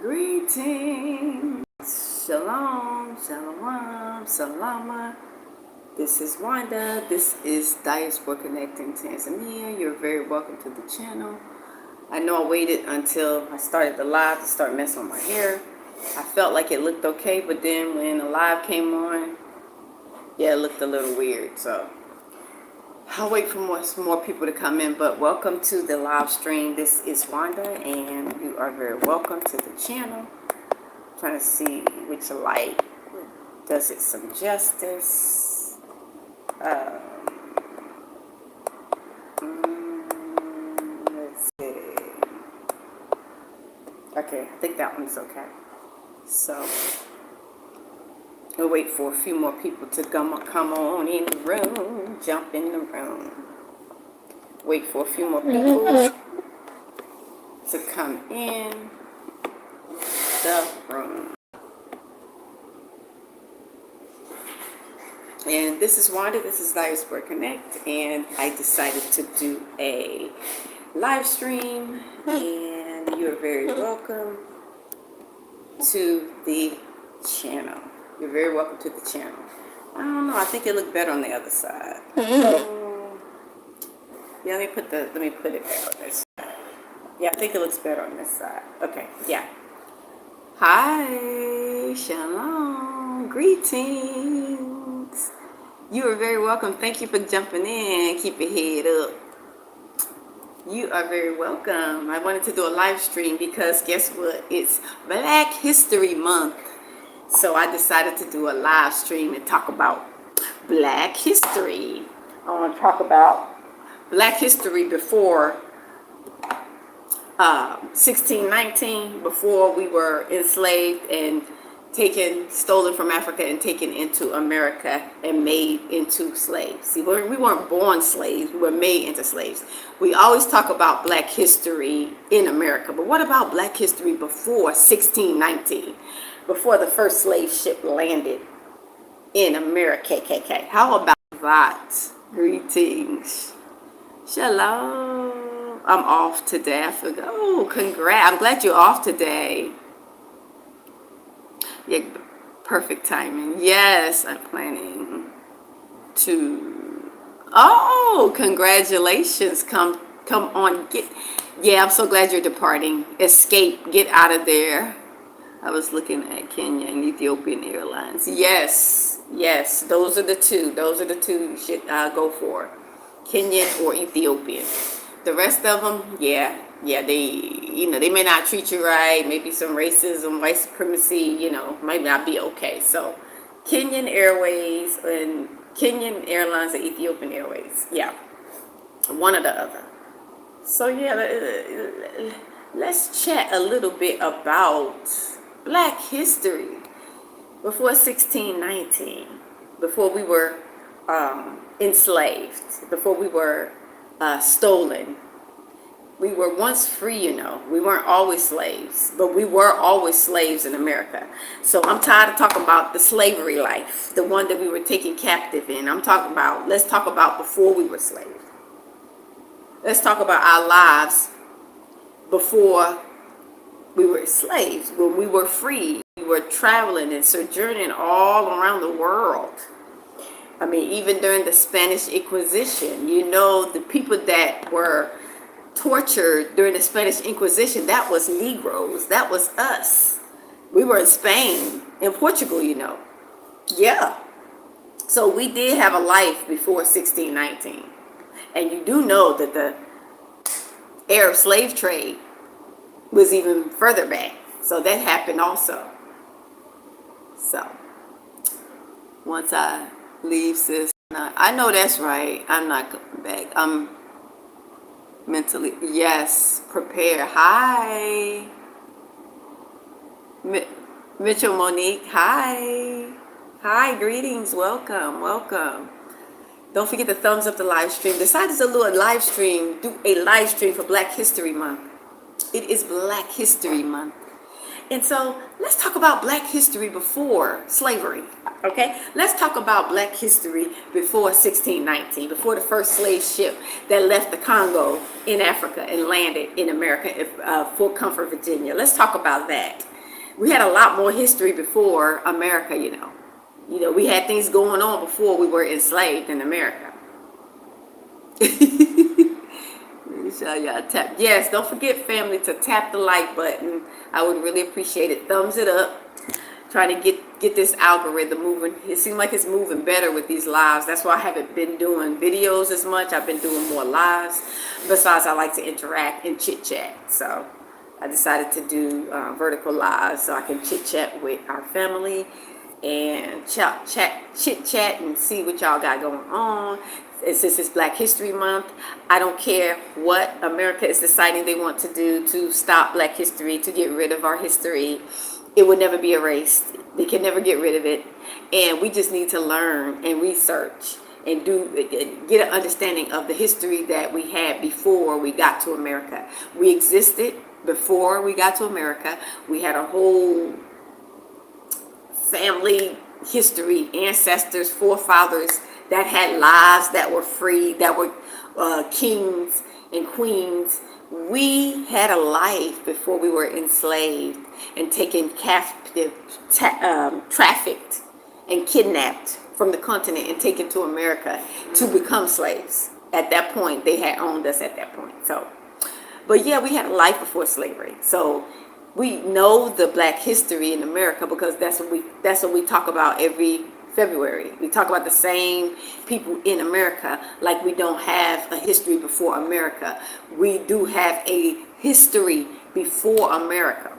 Greetings, shalom, shalom, salama. This is Wanda. This is Diaspora Connecting Tanzania. You're very welcome to the channel. I know I waited until I started the live to start messing with my hair. I felt like it looked okay, but then when the live came on, yeah, it looked a little weird. So I'll wait for some more people to come in, but welcome to the live stream. This is Wanda, and you are very welcome to the channel. I'm trying to see which light does it some justice. Let's see. Okay, I think that one's okay. So we'll wait for a few more people to come on in the room, jump in the room. Wait for a few more people to come in the room. And this is Wanda, this is Diaspora Connect, and I decided to do a live stream, and you're very welcome to the channel. You're very welcome to the channel. I don't know, I think it looked better on the other side. Yeah, let me put it back on this side. Yeah, I think it looks better on this side. Okay, yeah. Hi, shalom, greetings. You are very welcome. Thank you for jumping in. Keep your head up. You are very welcome. I wanted to do a live stream because guess what? It's Black History Month. So I decided to do a live stream and talk about Black history. I want to talk about Black history before 1619, before we were enslaved and stolen from Africa and taken into America and made into slaves. See, we weren't born slaves, we were made into slaves. We always talk about Black history in America, but what about Black history before 1619, before the first slave ship landed in America? KKK. How about that? Greetings. Shalom. I'm off today. I forgot. Oh, congrats. I'm glad you're off today. Yeah, perfect timing. Yes, I'm planning to. Oh, congratulations. Come on. Yeah, I'm so glad you're departing. Escape. Get out of there. I was looking at Kenya and Ethiopian Airlines. Yes. Those are the two. Those are the two you should go for. Kenyan or Ethiopian. The rest of them, yeah, they may not treat you right. Maybe some racism, white supremacy, might not be okay. So, Kenyan Airways and Kenyan Airlines and Ethiopian Airways, yeah, one or the other. So yeah, let's chat a little bit about Black history before 1619, before we were enslaved, before we were stolen. We were once free, We weren't always slaves, but we were always slaves in America. So I'm tired of talking about the slavery life, the one that we were taken captive in. Let's talk about before we were slaves. Let's talk about our lives before we were slaves, when we were free. We were traveling and sojourning all around the world. I mean, even during the Spanish Inquisition, the people that were tortured during the Spanish Inquisition, that was Negroes. That was us. We were in Spain, in Portugal, Yeah. So we did have a life before 1619. And you do know that the Arab slave trade was even further back. So that happened also. So once I leave, sis, I know that's right. I'm not coming back. I'm mentally, yes, prepare. Hi, Mitchell Monique. Hi, greetings. Welcome. Don't forget to thumbs up the live stream. Decided to do a live stream for Black History Month. It is Black History Month. And so let's talk about Black history before slavery, okay? Let's talk about Black history before 1619, before the first slave ship that left the Congo in Africa and landed in America, Fort Comfort, Virginia. Let's talk about that. we had a lot more history before America, we had things going on before we were enslaved in America. Show y'all tap. Yes, don't forget, family, to tap the like button. I would really appreciate it. Thumbs it up. Trying to get this algorithm moving. It seems like it's moving better with these lives. That's why I haven't been doing videos as much. I've been doing more lives. Besides, I like to interact and chit chat. So I decided to do vertical lives so I can chit chat with our family and chit chat and see what y'all got going on. And since it's Black History Month, I don't care what America is deciding they want to do to stop Black history, to get rid of our history. It will never be erased. They can never get rid of it. And we just need to learn and research and get an understanding of the history that we had before we got to America. We existed before we got to America. We had a whole family history, ancestors, forefathers that had lives, that were free, that were kings and queens. We had a life before we were enslaved and taken captive, trafficked and kidnapped from the continent and taken to America to become slaves. At that point, they had owned us at that point. So, but yeah, we had a life before slavery. So we know the Black history in America because that's what we talk about every February. We talk about the same people in America like we don't have a history before America. We do have a history before America.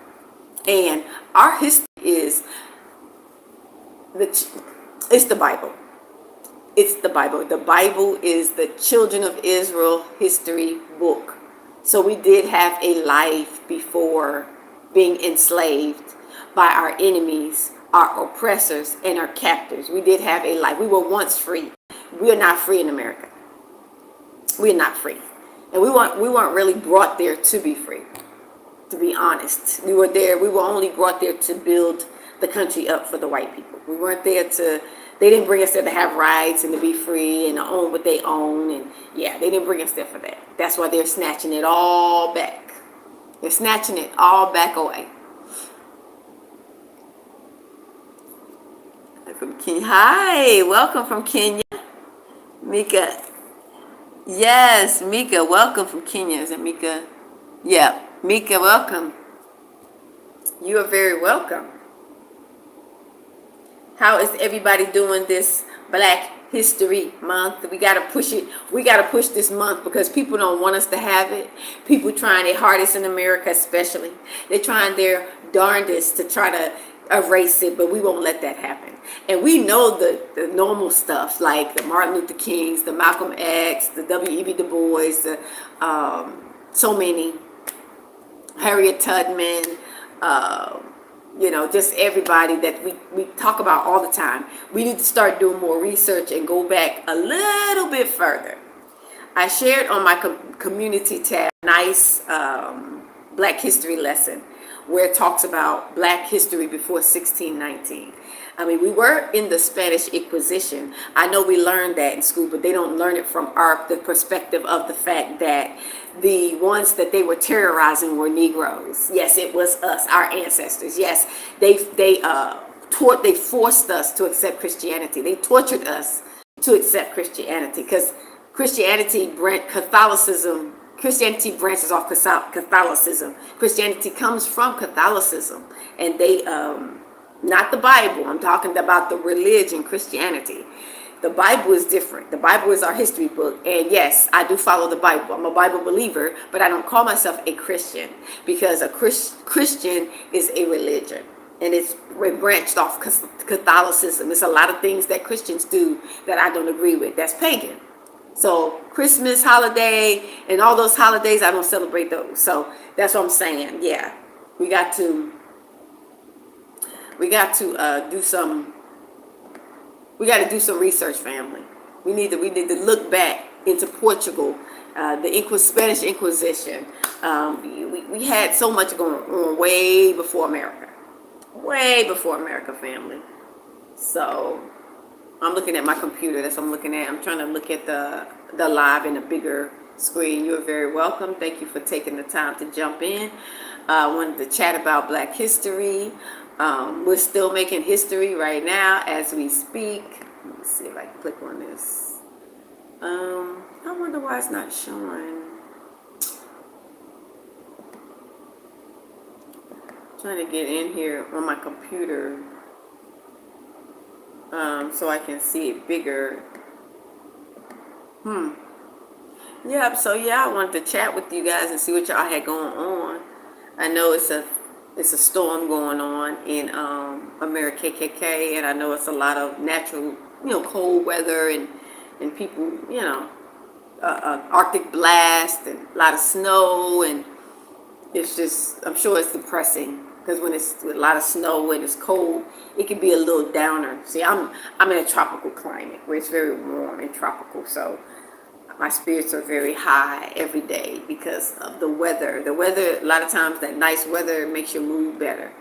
And our history is it's the Bible. It's the Bible. The Bible is the children of Israel history book. So we did have a life before being enslaved by our enemies, our oppressors, and our captors. We did have a life. We were once free. We are not free in America. We are not free. And we weren't really brought there to be free, to be honest. We were only brought there to build the country up for the white people. We weren't there they didn't bring us there to have rights and to be free and to own what they own. And yeah, they didn't bring us there for that. That's why they're snatching it all back. They're snatching it all back away. From Kenya. Hi, welcome from Kenya. Mika. Yes, Mika, welcome from Kenya. Is it Mika? Yeah, Mika, welcome. You are very welcome. How is everybody doing this Black History Month? We got to push it. We got to push this month because people don't want us to have it. People trying their hardest in America especially. They're trying their darndest to try to erase it, but we won't let that happen. And we know the normal stuff like the Martin Luther Kings, the Malcolm X, the W.E.B. Du Bois, so many, Harriet Tubman, just everybody that we talk about all the time. We need to start doing more research and go back a little bit further. I shared on my community tab a nice Black history lesson where it talks about Black history before 1619. I mean, we were in the Spanish Inquisition. I know we learned that in school, but they don't learn it from the perspective of the fact that the ones that they were terrorizing were Negroes. Yes, it was us, our ancestors. Yes, they forced us to accept Christianity. They tortured us to accept Christianity because Christianity branches off Catholicism. Christianity comes from Catholicism, and they not the Bible. I'm talking about the religion, Christianity. The Bible is different. The Bible is our history book. And yes, I do follow the Bible. I'm a Bible believer, but I don't call myself a Christian because a Christian is a religion. And it's branched off Catholicism. There's a lot of things that Christians do that I don't agree with. That's pagan. So Christmas holiday and all those holidays, I don't celebrate those. So that's what I'm saying. Yeah, we got to do some research, family. We need to look back into Portugal, the Spanish Inquisition. We had so much going on way before America, family. So I'm looking at my computer. That's what I'm looking at. I'm trying to look at the live in a bigger screen. You're very welcome. Thank you for taking the time to jump in. I wanted to chat about Black history. We're still making history right now as we speak. Let me see if I can click on this. I wonder why it's not showing. Trying to get in here on my computer so I can see it bigger. Yeah, so yeah, I wanted to chat with you guys and see what y'all had going on. I know it's a storm going on in America KKK, and I know it's a lot of natural, cold weather and people, Arctic blast and a lot of snow, and it's just, I'm sure it's depressing because when it's with a lot of snow and it's cold, it can be a little downer. See, I'm in a tropical climate where it's very warm and tropical, so my spirits are very high every day because of the weather. The weather, a lot of times that nice weather makes your mood better.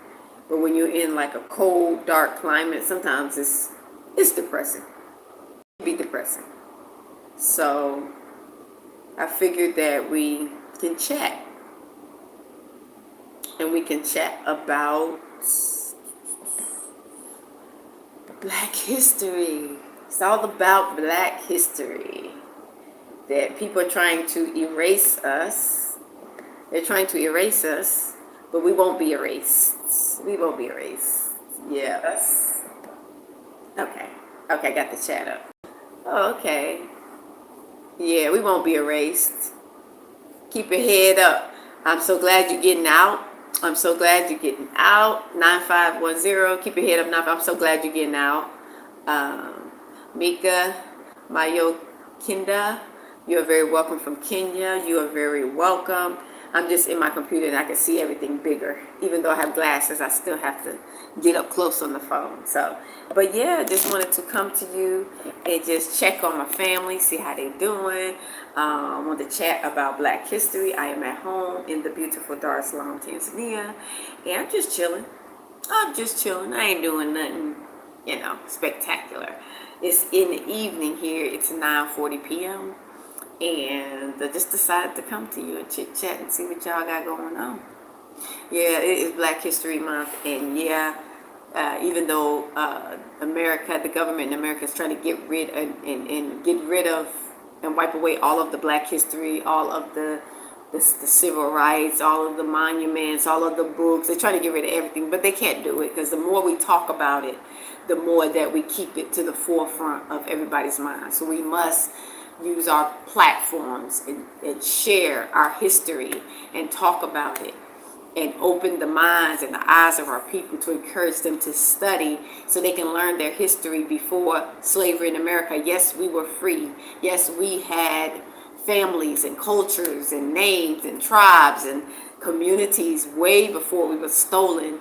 But when you're in like a cold, dark climate, sometimes it's depressing. It can be depressing. So I figured that we can chat. And we can chat about Black history. It's all about Black history. That people are trying to erase us. They're trying to erase us, but we won't be erased. We won't be erased. Yes. Okay. Okay, I got the chat up. Oh, okay. Yeah, we won't be erased. Keep your head up. I'm so glad you're getting out. I'm so glad you're getting out. 9510. Keep your head up. I'm so glad you're getting out. Mika Mayo Kinda. You are very welcome from Kenya. You are very welcome. I'm just in my computer and I can see everything bigger. Even though I have glasses, I still have to get up close on the phone. So, but yeah, just wanted to come to you and just check on my family, see how they're doing. I want to chat about Black history. I am at home in the beautiful Dar es Salaam, Tanzania, and I'm just chilling. I'm just chilling. I ain't doing nothing, spectacular. It's in the evening here. It's 9:40 p.m. And I just decided to come to you and chit chat and see what y'all got going on. Yeah, it is Black History Month, and yeah, even though America, the government in America is trying to get rid of and wipe away all of the Black history, all of the civil rights, all of the monuments, all of the books. They're trying to get rid of everything, but they can't do it because the more we talk about it, the more that we keep it to the forefront of everybody's mind. So we must use our platforms and share our history and talk about it and open the minds and the eyes of our people to encourage them to study so they can learn their history before slavery in America. Yes, we were free. Yes, we had families and cultures and names and tribes and communities way before we were stolen,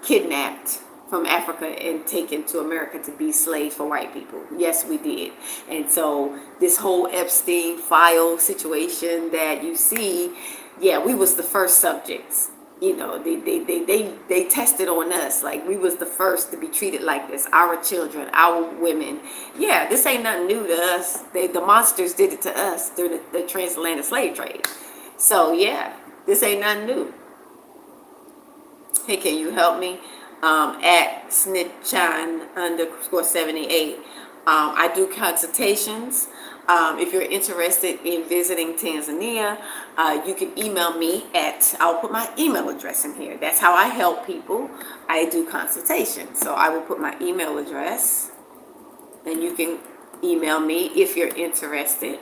kidnapped from Africa and taken to America to be slaves for white people. Yes, we did. And so this whole Epstein file situation that you see, yeah, we was the first subjects. They tested on us. Like, we was the first to be treated like this. Our children, our women. Yeah, this ain't nothing new to us. The monsters did it to us during the transatlantic slave trade. So yeah, this ain't nothing new. Hey, can you help me? At Snitchan _ 78. I do consultations. If you're interested in visiting Tanzania, you can email me I'll put my email address in here. That's how I help people. I do consultations. So I will put my email address and you can email me if you're interested.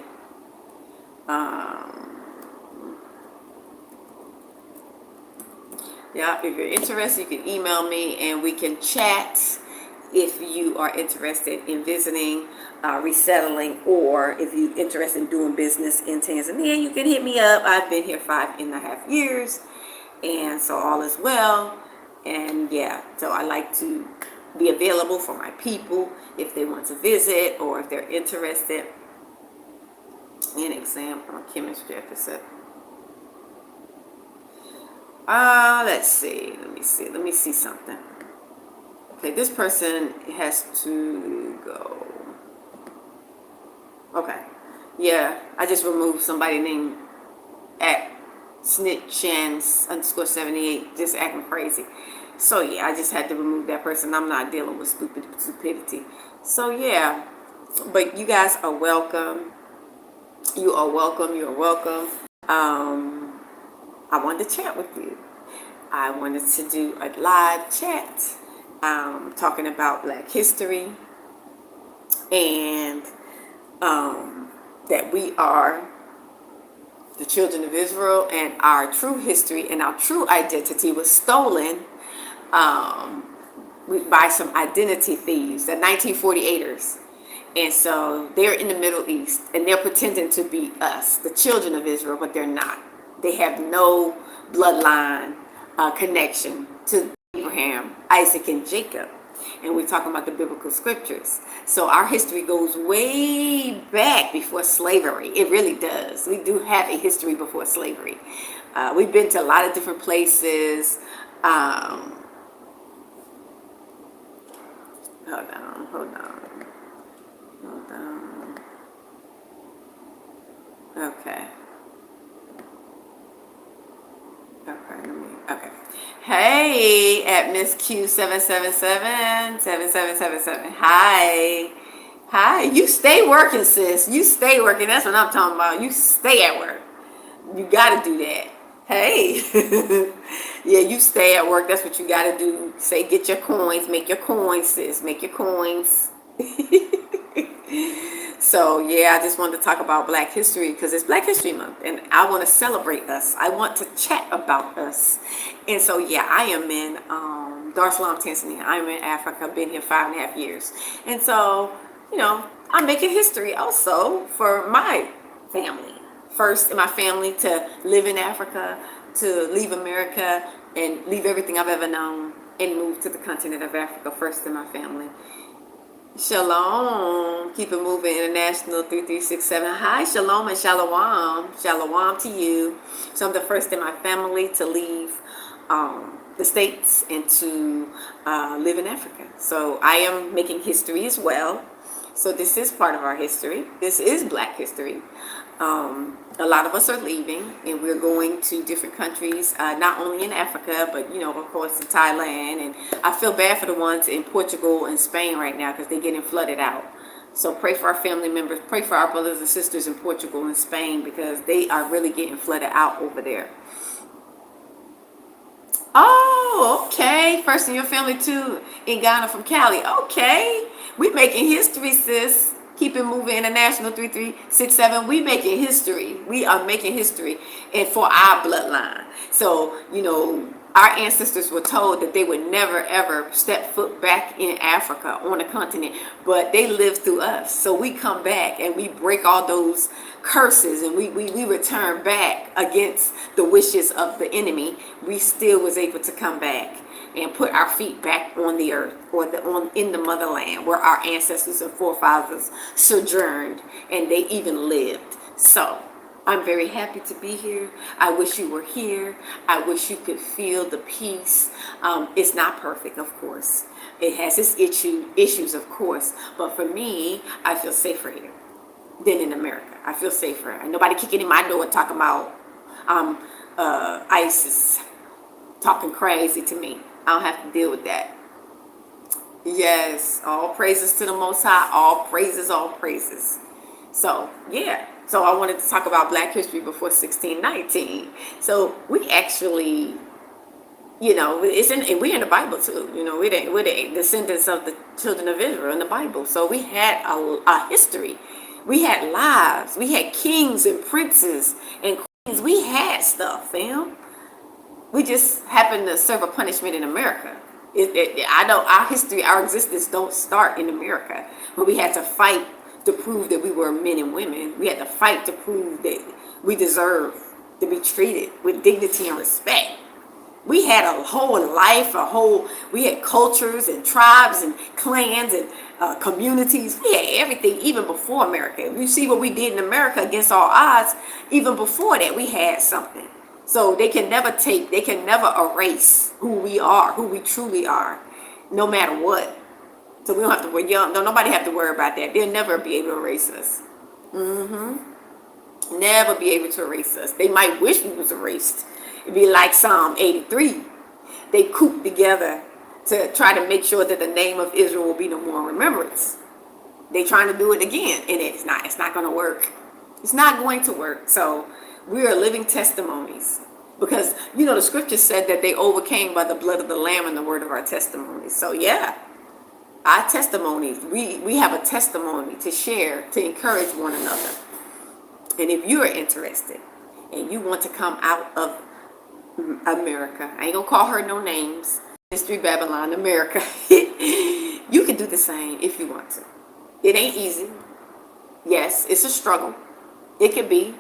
Yeah, if you're interested, you can email me and we can chat if you are interested in visiting, resettling, or if you're interested in doing business in Tanzania, you can hit me up. I've been here 5.5 years, and so all is well. And yeah, so I like to be available for my people if they want to visit or if they're interested. An exam on chemistry episode. Let's see. Let me see something. Okay, this person has to go. Okay. Yeah, I just removed somebody named at snitchans underscore 78, just acting crazy. So yeah, I just had to remove that person. I'm not dealing with stupidity. So yeah, but you guys are welcome. You are welcome. You are welcome. I wanted to chat with you. I wanted to do a live chat, talking about Black history, and that we are the children of Israel, and our true history and our true identity was stolen by some identity thieves, the 1948ers. And so they're in the Middle East and they're pretending to be us, the children of Israel, but they're not. They have no bloodline connection to Abraham, Isaac, and Jacob. And we're talking about the biblical scriptures. So our history goes way back before slavery. It really does. We do have a history before slavery. We've been to a lot of different places. Hold on, hold on, hold on. Okay. Okay. Hey, at Miss Q777. Hi. Hi. You stay working, sis. You stay working. That's what I'm talking about. You stay at work. You got to do that. Hey. Yeah, you stay at work. That's what you got to do. Say, get your coins. Make your coins, sis. Make your coins. So yeah, I just wanted to talk about Black history because it's Black History Month and I want to celebrate us. I want to chat about us. And so yeah, I am in Dar es Salaam, Tanzania. I'm in Africa. I've been here 5.5 years. And so, I'm making history also for my family. First in my family to live in Africa, to leave America and leave everything I've ever known and move to the continent of Africa first in my family. Shalom. Keep it moving. International 3367. Hi, shalom and shalom. Shalom to you. So I'm the first in my family to leave the States and to live in Africa. So I am making history as well. So this is part of our history. This is Black history. A lot of us are leaving and we're going to different countries, not only in Africa, but, of course, in Thailand. And I feel bad for the ones in Portugal and Spain right now because they're getting flooded out. So pray for our family members, pray for our brothers and sisters in Portugal and Spain because they are really getting flooded out over there. Oh, okay. First in your family too, in Ghana from Cali. Okay. We making history, sis. Keep it moving. International 3367. We making history. We are making history, and for our bloodline. So, our ancestors were told that they would never ever step foot back in Africa on the continent, but they lived through us. So we come back and we break all those curses and we return back against the wishes of the enemy. We still was able to come back and put our feet back on the earth or in the motherland where our ancestors and forefathers sojourned and they even lived. So I'm very happy to be here. I wish you were here. I wish you could feel the peace. It's not perfect, of course. It has its issues, of course. But for me, I feel safer here than in America. I feel safer. And nobody kicking in my door talking about ISIS talking crazy to me. I don't have to deal with that. Yes, all praises to the Most High. All praises, all praises. So, yeah. So I wanted to talk about Black history before 1619. So we actually, we're in the Bible too. We're the descendants of the children of Israel in the Bible. So we had a history. We had lives. We had kings and princes and queens. We had stuff, fam. We just happened to serve a punishment in America. I know our history, our existence don't start in America, but we had to fight to prove that we were men and women. We had to fight to prove that we deserve to be treated with dignity and respect. We had a whole life, we had cultures and tribes and clans and communities. We had everything even before America. You see what we did in America against all odds. Even before that, we had something. So they can never erase who we are, who we truly are, no matter what. So we don't have to worry. Nobody have to worry about that. They'll never be able to erase us. Never be able to erase us. They might wish we was erased. It'd be like Psalm 83. They cooped together to try to make sure that the name of Israel will be no more in remembrance. They trying to do it again, and it's not. It's not going to work. It's not going to work. So we are living testimonies, because the scripture said that they overcame by the blood of the Lamb and the word of our testimony. So yeah, our testimonies. We have a testimony to share, to encourage one another. And if you are interested and you want to come out of America, I ain't gonna call her no names, Mystery Babylon, America, you can do the same if you want to. It ain't easy. Yes, it's a struggle. It can be.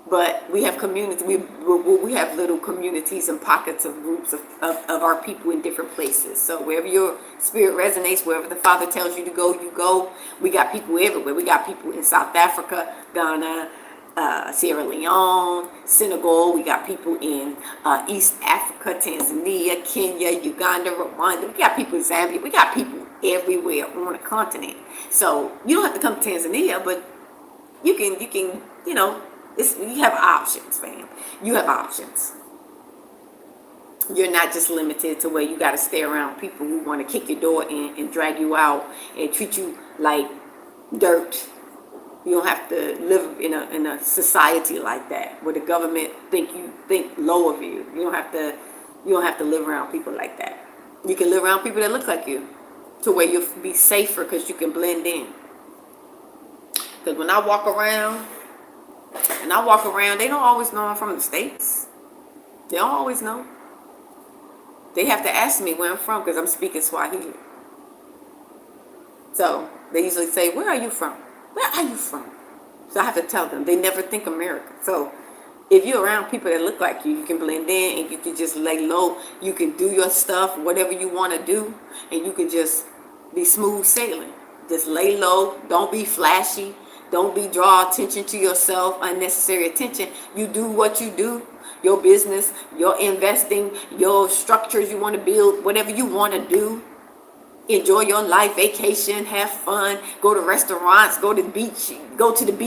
But we have communities, we have little communities and pockets of groups of our people in different places. So wherever your spirit resonates, wherever the Father tells you to go, you go. We got people everywhere. We got people in South Africa, Ghana, Sierra Leone, Senegal. We got people in East Africa, Tanzania, Kenya, Uganda, Rwanda. We got people in Zambia. We got people everywhere on the continent. So you don't have to come to Tanzania, but you can, you have options, fam. You have options. You're not just limited to where you got to stay around people who want to kick your door in and drag you out and treat you like dirt. You don't have to live in a society like that where the government think low of you. You don't have to live around people like that. You can live around people that look like you, to where you'll be safer because you can blend in. Because when I walk around, they don't always know I'm from the States. They don't always know. They have to ask me where I'm from because I'm speaking Swahili. So they usually say, "Where are you from? Where are you from?" So I have to tell them. They never think America. So if you're around people that look like you can blend in and you can just lay low. You can do your stuff, whatever you want to do, and you can just be smooth sailing. Just lay low. Don't be flashy. Don't be draw attention to yourself, unnecessary attention. You do what you do, your business, your investing, your structures you want to build, whatever you want to do. Enjoy your life, vacation, have fun, go to restaurants, go to the beach,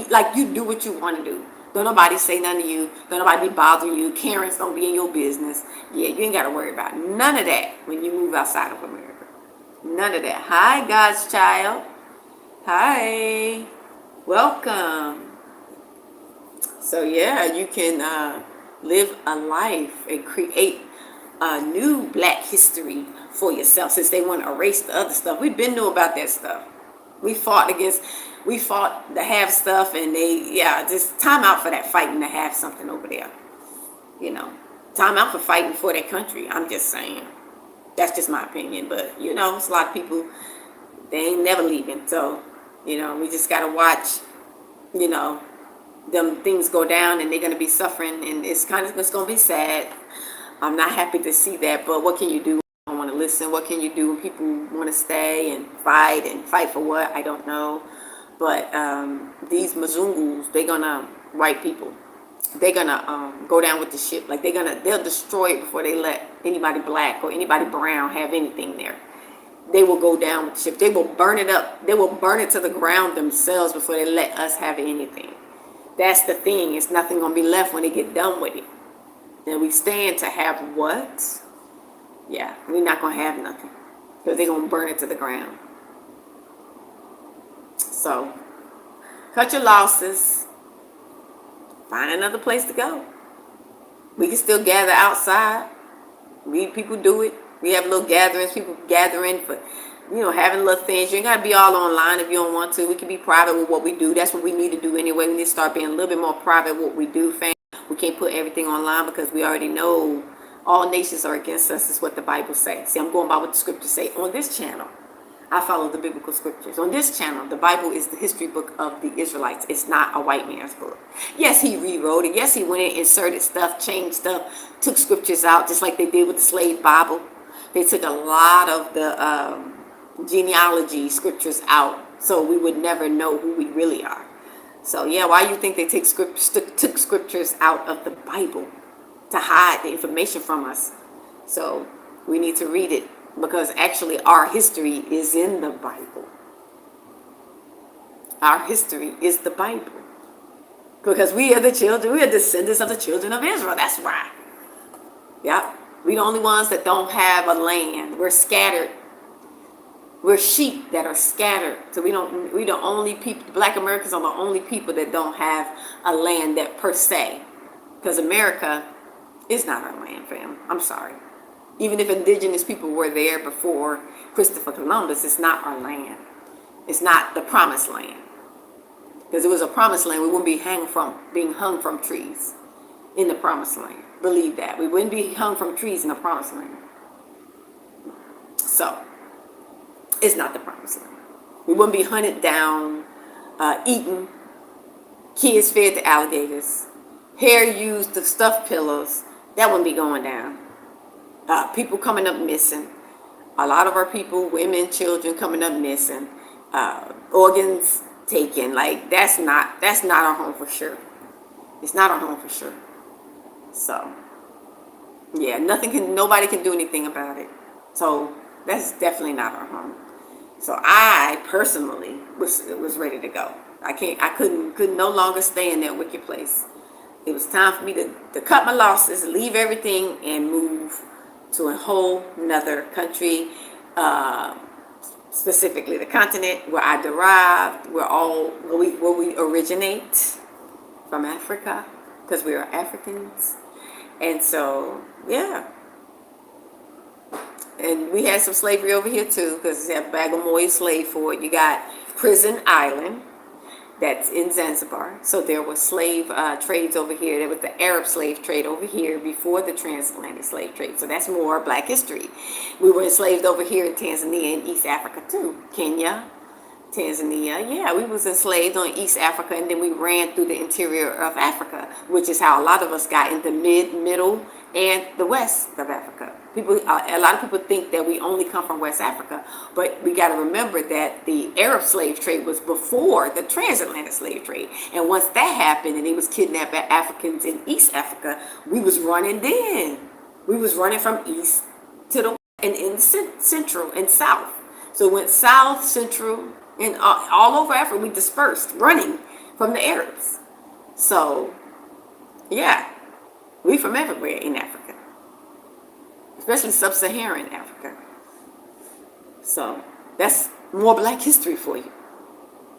like you do what you want to do. Don't nobody say nothing to you. Don't nobody be bothering you. Karens don't be in your business. Yeah, you ain't got to worry about none of that when you move outside of America. None of that. Hi, God's child. Hi. Welcome. So yeah, you can live a life and create a new black history for yourself, since they want to erase the other stuff. We've been knew about that stuff. We fought to have stuff, and just time out for that fighting to have something over there. Time out for fighting for their country. I'm just saying. That's just my opinion, but it's a lot of people, they ain't never leaving. So we just got to watch, them things go down, and they're going to be suffering, and it's going to be sad. I'm not happy to see that, but what can you do? I don't want to listen. What can you do when people want to stay and fight for what? I don't know. But these Mzungus, they're going to white people. They're going to go down with the ship. Like they'll destroy it before they let anybody black or anybody brown have anything there. They will go down with the ship. They will burn it up. They will burn it to the ground themselves before they let us have anything. That's the thing. It's nothing going to be left when they get done with it. And we stand to have what? Yeah, we're not going to have nothing. Because they're going to burn it to the ground. So, cut your losses. Find another place to go. We can still gather outside. People do it. We have little gatherings, people gathering for, having little things. You ain't got to be all online if you don't want to. We can be private with what we do. That's what we need to do anyway. We need to start being a little bit more private with what we do, fam. We can't put everything online because we already know all nations are against us, is what the Bible says. See, I'm going by what the scriptures say. On this channel, I follow the biblical scriptures. On this channel, the Bible is the history book of the Israelites. It's not a white man's book. Yes, he rewrote it. Yes, he went in, inserted stuff, changed stuff, took scriptures out, just like they did with the slave Bible. They took a lot of the genealogy scriptures out, so we would never know who we really are. So yeah, why do you think they took scriptures out of the Bible? To hide the information from us. So we need to read it, because actually our history is in the Bible. Our history is the Bible. Because we are the children, we are descendants of the children of Israel. That's why. Yeah. We the only ones that don't have a land. We're scattered. We're sheep that are scattered. So we the only people, Black Americans are the only people that don't have a land that per se. Because America is not our land, fam. I'm sorry. Even if indigenous people were there before Christopher Columbus, it's not our land. It's not the promised land. Because if it was a promised land, we wouldn't be being hung from trees in the promised land. Believe that. We wouldn't be hung from trees in the promised land. So, it's not the promised land. We wouldn't be hunted down, eaten, kids fed to alligators, hair used to stuff pillows. That wouldn't be going down. People coming up missing. A lot of our people, women, children coming up missing. Organs taken. Like, that's not our home for sure. It's not our home for sure. So, yeah, nobody can do anything about it. So, that's definitely not our home. So, I personally was ready to go. I couldn't no longer stay in that wicked place. It was time for me to cut my losses, leave everything, and move to a whole nother country, specifically the continent where I derived, where we originate from, Africa, because we are Africans. And so, yeah. And we had some slavery over here too, because they have Bagamoyo slave fort. You got Prison Island, that's in Zanzibar. So there was slave trades over here. There was the Arab slave trade over here before the transatlantic slave trade. So that's more Black history. We were enslaved over here in Tanzania and East Africa too. Kenya, Tanzania. Yeah, we was enslaved on East Africa, and then we ran through the interior of Africa, which is how a lot of us got in the middle, and the west of Africa. A lot of people think that we only come from West Africa, but we got to remember that the Arab slave trade was before the transatlantic slave trade. And once that happened, and they was kidnapping Africans in East Africa, we was running then. We was running from east to the and in central and south. So it went south, central, and all over Africa. We dispersed, running from the Arabs. So, yeah, we from everywhere in Africa, especially sub-Saharan Africa. So that's more Black history for you.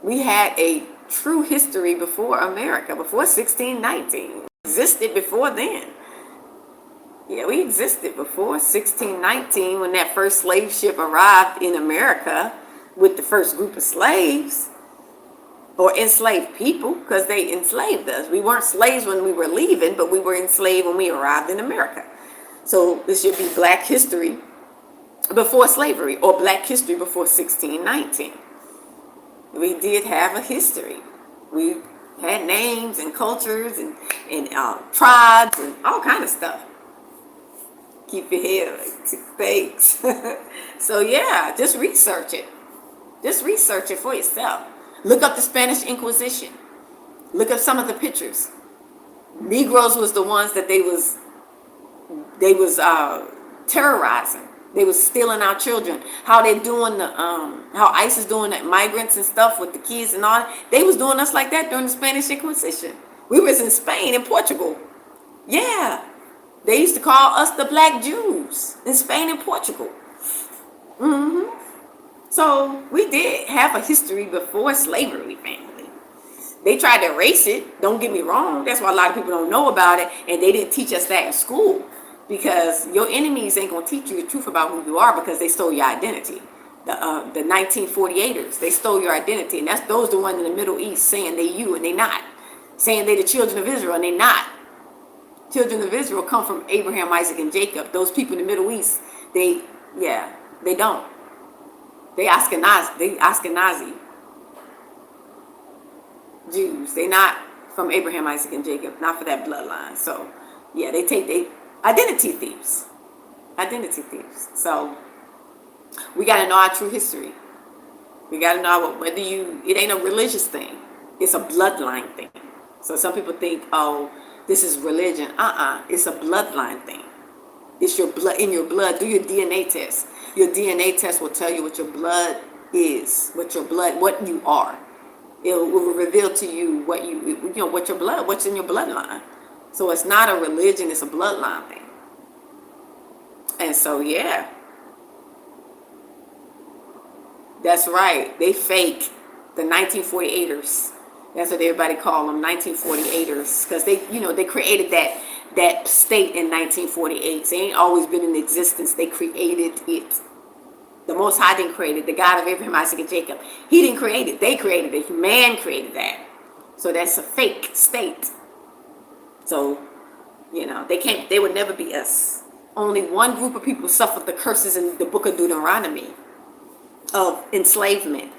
We had a true history before America, before 1619. We existed before then. Yeah, we existed before 1619 when that first slave ship arrived in America with the first group of slaves, or enslaved people, because they enslaved us. We weren't slaves when we were leaving, but we were enslaved when we arrived in America. So this should be Black history before slavery, or Black history before 1619. We did have a history. We had names and cultures and tribes and all kind of stuff. Keep your head up. Thanks. So yeah, just research it. Just research it for yourself. Look up the Spanish Inquisition. Look up some of the pictures. Negroes was the ones that they was terrorizing. They was stealing our children. How they doing how ICE is doing that, migrants and stuff with the kids and all. They was doing us like that during the Spanish Inquisition. We was in Spain and Portugal. Yeah. They used to call us the Black Jews in Spain and Portugal. So we did have a history before slavery, family. They tried to erase it. Don't get me wrong. That's why a lot of people don't know about it, and they didn't teach us that in school, because your enemies ain't gonna teach you the truth about who you are, because they stole your identity. The 1948ers, they stole your identity, and those the ones in the Middle East saying they you and they not, saying they the children of Israel and they not. Children of Israel come from Abraham, Isaac, and Jacob. Those people in the Middle East, they don't. They Ashkenazi Jews. They not from Abraham, Isaac, and Jacob. Not for that bloodline. So, yeah, they identity thieves. Identity thieves. So, we got to know our true history. We got to know it ain't a religious thing. It's a bloodline thing. So some people think, oh, this is religion. It's a bloodline thing. It's your blood, in your blood. Do your DNA test. Your DNA test will tell you what your blood is, what you are. It will reveal to you what what's in your bloodline. So it's not a religion, it's a bloodline thing. And so, yeah, that's right. They fake the 1948ers. That's what everybody call them, 1948ers, because they created that state in 1948. They ain't always been in existence. They created it. The Most High didn't create it. The God of Abraham, Isaac, and Jacob. He didn't create it. They created it. Man created that. So that's a fake state. So, they would never be us. Only one group of people suffered the curses in the book of Deuteronomy of enslavement.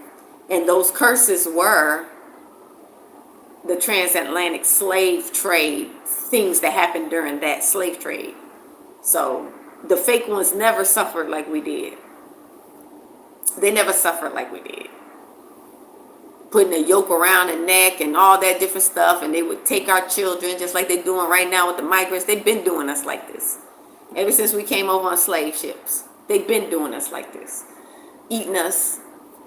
And those curses were the transatlantic slave trade, things that happened during that slave trade. So the fake ones never suffered like we did. They never suffered like we did. Putting a yoke around the neck and all that different stuff, and they would take our children just like they're doing right now with the migrants. They've been doing us like this. Ever since we came over on slave ships. They've been doing us like this. Eating us,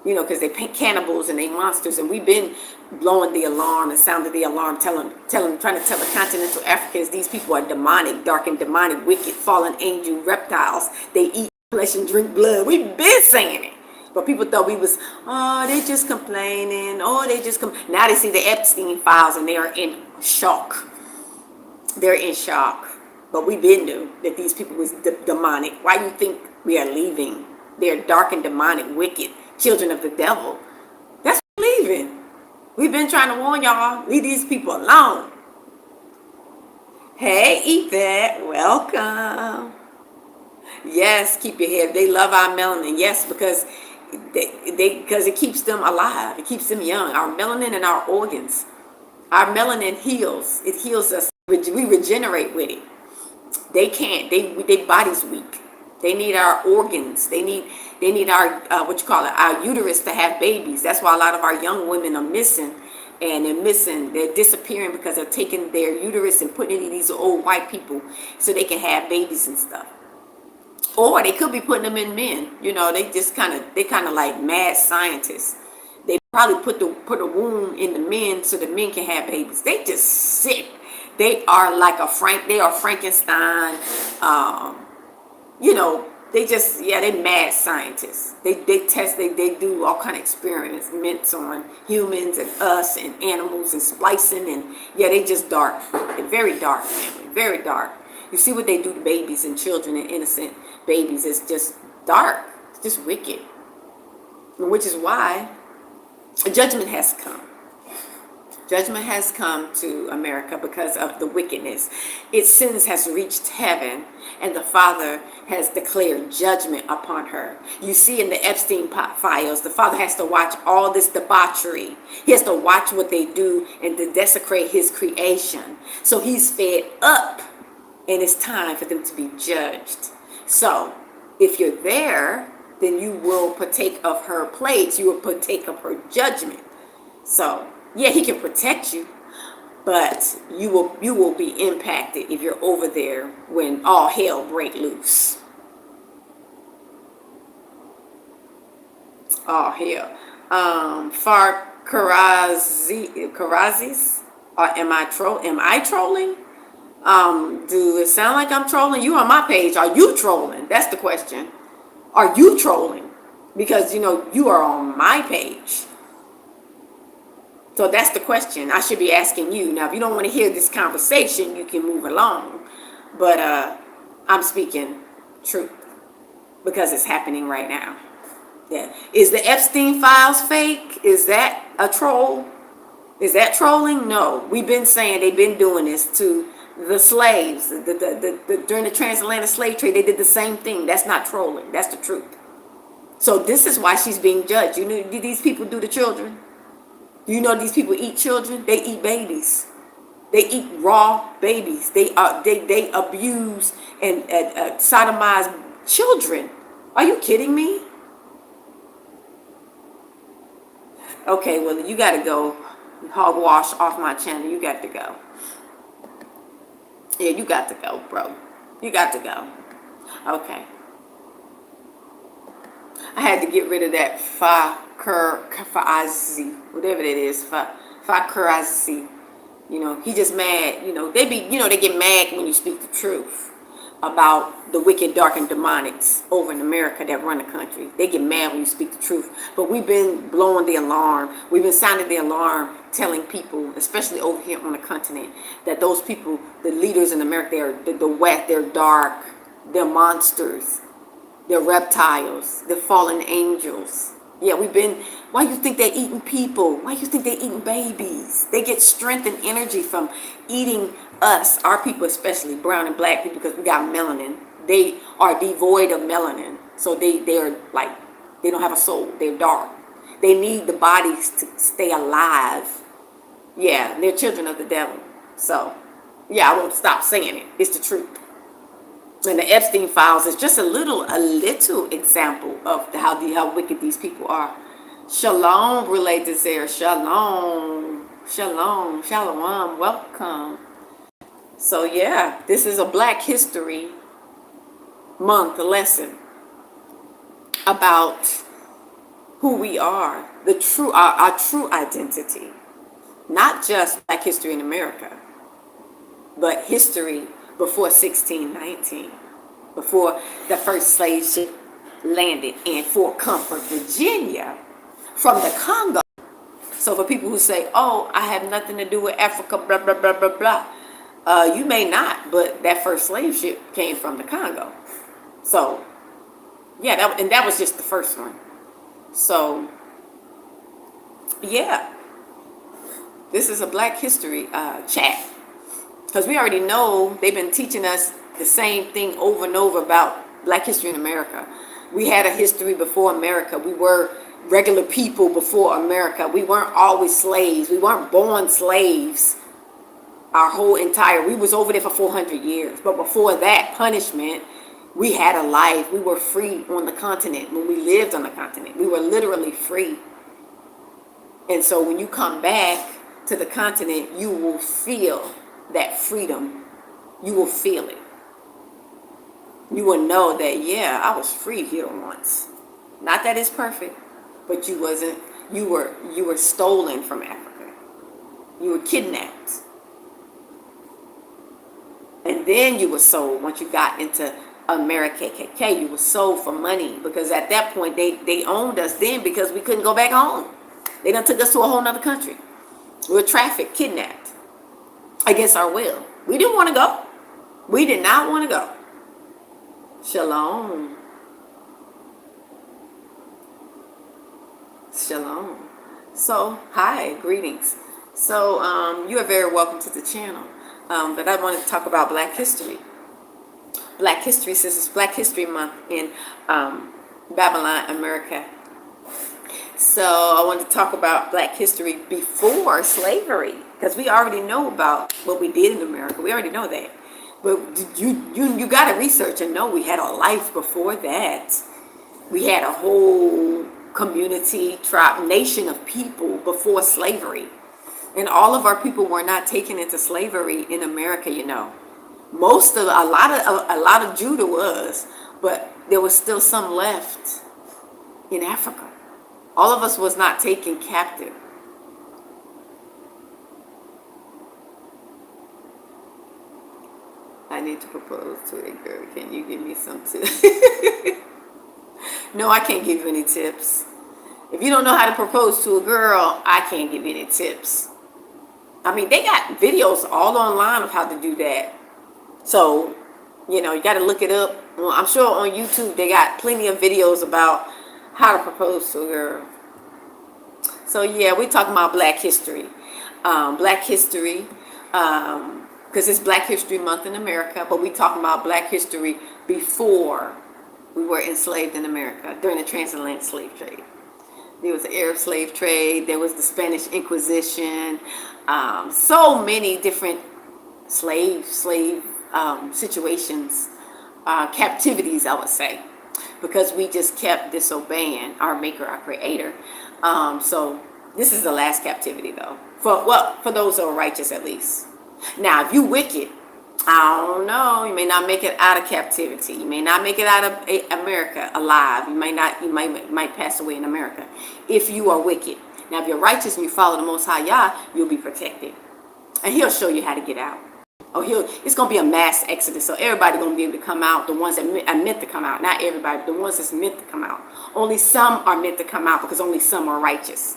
because they cannibals and they monsters, and we've been blowing the alarm and sounding the alarm, trying to tell the continental Africans these people are demonic, dark and demonic, wicked, fallen angel reptiles. They eat flesh and drink blood. We've been saying it. But people thought we was, they just complaining. Now they see the Epstein files and they are in shock. They're in shock. But we been knew that these people was demonic. Why do you think we are leaving? They're dark and demonic, wicked, children of the devil. That's what we're leaving. We've been trying to warn y'all. Leave these people alone. Hey, Yvette, welcome. Yes, keep your head. They love our melanin. Yes, because because it keeps them alive. It keeps them young. Our melanin and our organs. Our melanin heals. It heals us. We regenerate with it. They can't. Their body's weak. They need our organs. They need our our uterus to have babies. That's why a lot of our young women are missing, and they're disappearing because they're taking their uterus and putting it in these old white people so they can have babies and stuff. Or they could be putting them in men. They kind of like mad scientists. They probably put a womb in the men so the men can have babies. They just sick. They are like they are Frankenstein. They mad scientists. They test, they do all kind of experiments on humans and us and animals and splicing, and they just dark. They're very dark, family, very dark. You see what they do to babies and children and innocent babies. It's just dark. It's just wicked. Which is why judgment has come. Judgment has come to America because of the wickedness. Its sins has reached heaven, and the Father has declared judgment upon her. You see in the Epstein files, the Father has to watch all this debauchery. He has to watch what they do and to desecrate his creation. So he's fed up, and it's time for them to be judged. So if you're there, then you will partake of her plagues. You will partake of her judgment. So he can protect you, but you will be impacted if you're over there when all hell break loose. All hell. Far Karazis, am I trolling? Do it sound like I'm trolling? You on my page? Are you trolling? That's the question. Are you trolling? Because you are on my page. So that's the question I should be asking you. Now, if you don't want to hear this conversation, you can move along. But I'm speaking truth because it's happening right now. Yeah. Is the Epstein files fake? Is that a troll? Is that trolling? No. We've been saying they've been doing this to the slaves. During the transatlantic slave trade, they did the same thing. That's not trolling. That's the truth. So this is why she's being judged. Did these people do the children? Do you know these people eat children? They eat babies. They eat raw babies. They abuse and sodomize children. Are you kidding me? Okay, well, you got to go. Hogwash off my channel. You got to go. Yeah, you got to go, bro. You got to go. Okay. I had to get rid of that Fa'azi, whatever that is, Fakarazi. You know, he just mad. You know, they get mad when you speak the truth about the wicked, dark, and demonics over in America that run the country. They get mad when you speak the truth. But we've been blowing the alarm. We've been sounding the alarm, telling people, especially over here on the continent, that those people, the leaders in America, they're the wet, they're dark, they're monsters, they're reptiles, they're fallen angels. Yeah, why you think they're eating people? Why you think they're eating babies? They get strength and energy from eating us, our people, especially brown and black people, because we got melanin. They are devoid of melanin. So they're like, they don't have a soul. They're dark. They need the bodies to stay alive. Yeah, they're children of the devil. So, yeah, I won't stop saying it. It's the truth. And the Epstein files is just a little example of how wicked these people are. Shalom, Relay Desire. Shalom. Shalom. Shalom. Welcome. So yeah, this is a Black History Month lesson about who we are, our true identity. Not just Black history in America, but history before 1619, before the first slave ship landed in Fort Comfort, Virginia, from the Congo. So for people who say, oh, I have nothing to do with Africa, blah, blah, blah, blah, blah, you may not, but that first slave ship came from the Congo. So, yeah, that was just the first one. So, yeah, this is a Black History chat. Because we already know they've been teaching us the same thing over and over about Black history in America. We had a history before America. We were regular people before America. We weren't always slaves. We weren't born slaves. We was over there for 400 years. But before that punishment, we had a life. We were free on the continent. When we lived on the continent, we were literally free. And so when you come back to the continent, you will feel that freedom. You will feel it. You will know that, yeah, I was free here once. Not that it's perfect, but you were stolen from Africa. You were kidnapped. And then you were sold. Once you got into America KKK, you were sold for money, because at that point they owned us then, because we couldn't go back home. They done took us to a whole nother country. We were trafficked, kidnapped against our will. We didn't want to go. We did not want to go. Shalom. Shalom. So, hi, greetings. So, you are very welcome to the channel. But I wanted to talk about Black history. Black history, since it's Black History Month in Babylon, America. So I want to talk about Black history before slavery, because we already know about what we did in America. We already know that. But you got to research and know we had a life before that. We had a whole community, tribe, nation of people before slavery. And all of our people were not taken into slavery in America, you know. A lot of Judah was, but there was still some left in Africa. All of us was not taken captive. I need to propose to a girl. Can you give me some tips? No, I can't give you any tips. If you don't know how to propose to a girl, I can't give you any tips. I mean, they got videos all online of how to do that. So, you know, you got to look it up. Well, I'm sure on YouTube they got plenty of videos about how to propose to a girl. So, yeah, we're talking about Black history. Black history, because it's Black History Month in America, but we're talking about Black history before we were enslaved in America, during the transatlantic slave trade. There was the Arab slave trade. There was the Spanish Inquisition. So many different slave situations, captivities, I would say, because we just kept disobeying our maker, our creator. So this is the last captivity, though. For those who are righteous, at least. Now, if you wicked, I don't know. You may not make it out of captivity. You may not make it out of America alive. You may not. You might pass away in America if you are wicked. Now, if you're righteous and you follow the Most High Yah, you'll be protected, and He'll show you how to get out. Oh, it's gonna be a mass exodus, so everybody gonna be able to come out. The ones that are meant to come out, not everybody. The ones that's meant to come out. Only some are meant to come out because only some are righteous.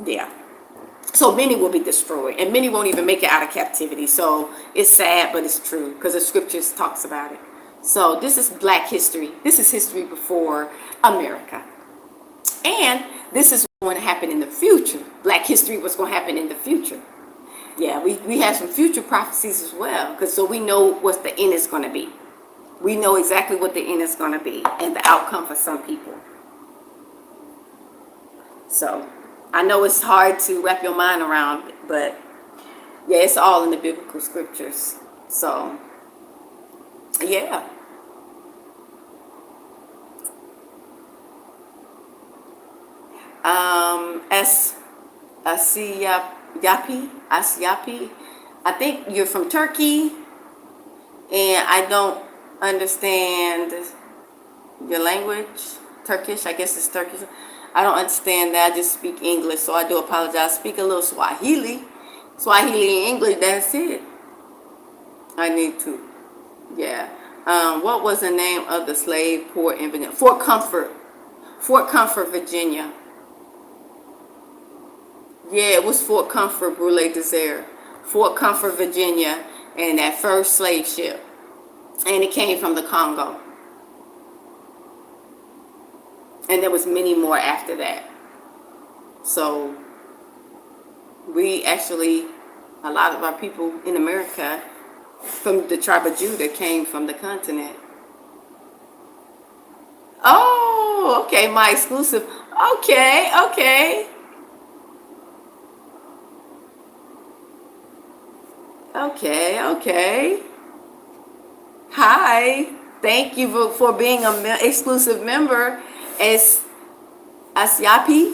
Yeah. So many will be destroyed, and many won't even make it out of captivity. So it's sad, but it's true because the scriptures talks about it. So this is Black history. This is history before America, and this is what's going to happen in the future. Black history, what's going to happen in the future. Yeah, we have some future prophecies as well, because so we know what the end is going to be. We know exactly what the end is going to be and the outcome for some people. So I know it's hard to wrap your mind around, but yeah, it's all in the biblical scriptures. So yeah. As Asyapi, I think you're from Turkey, and I don't understand your language. Turkish, I guess it's Turkish. I don't understand that. I just speak English, so I do apologize. Speak a little Swahili. Swahili and English, that's it. I need to. Yeah. What was the name of the slave port in Virginia? Fort Comfort. Fort Comfort, Virginia. Yeah, it was Fort Comfort, Brule Desert. Fort Comfort, Virginia, and that first slave ship. And it came from the Congo. And there was many more after that. So we actually, a lot of our people in America from the tribe of Judah came from the continent. Oh, okay, my exclusive. Okay, okay. Okay, okay. Hi. Thank you for being an exclusive member. It's Asyapi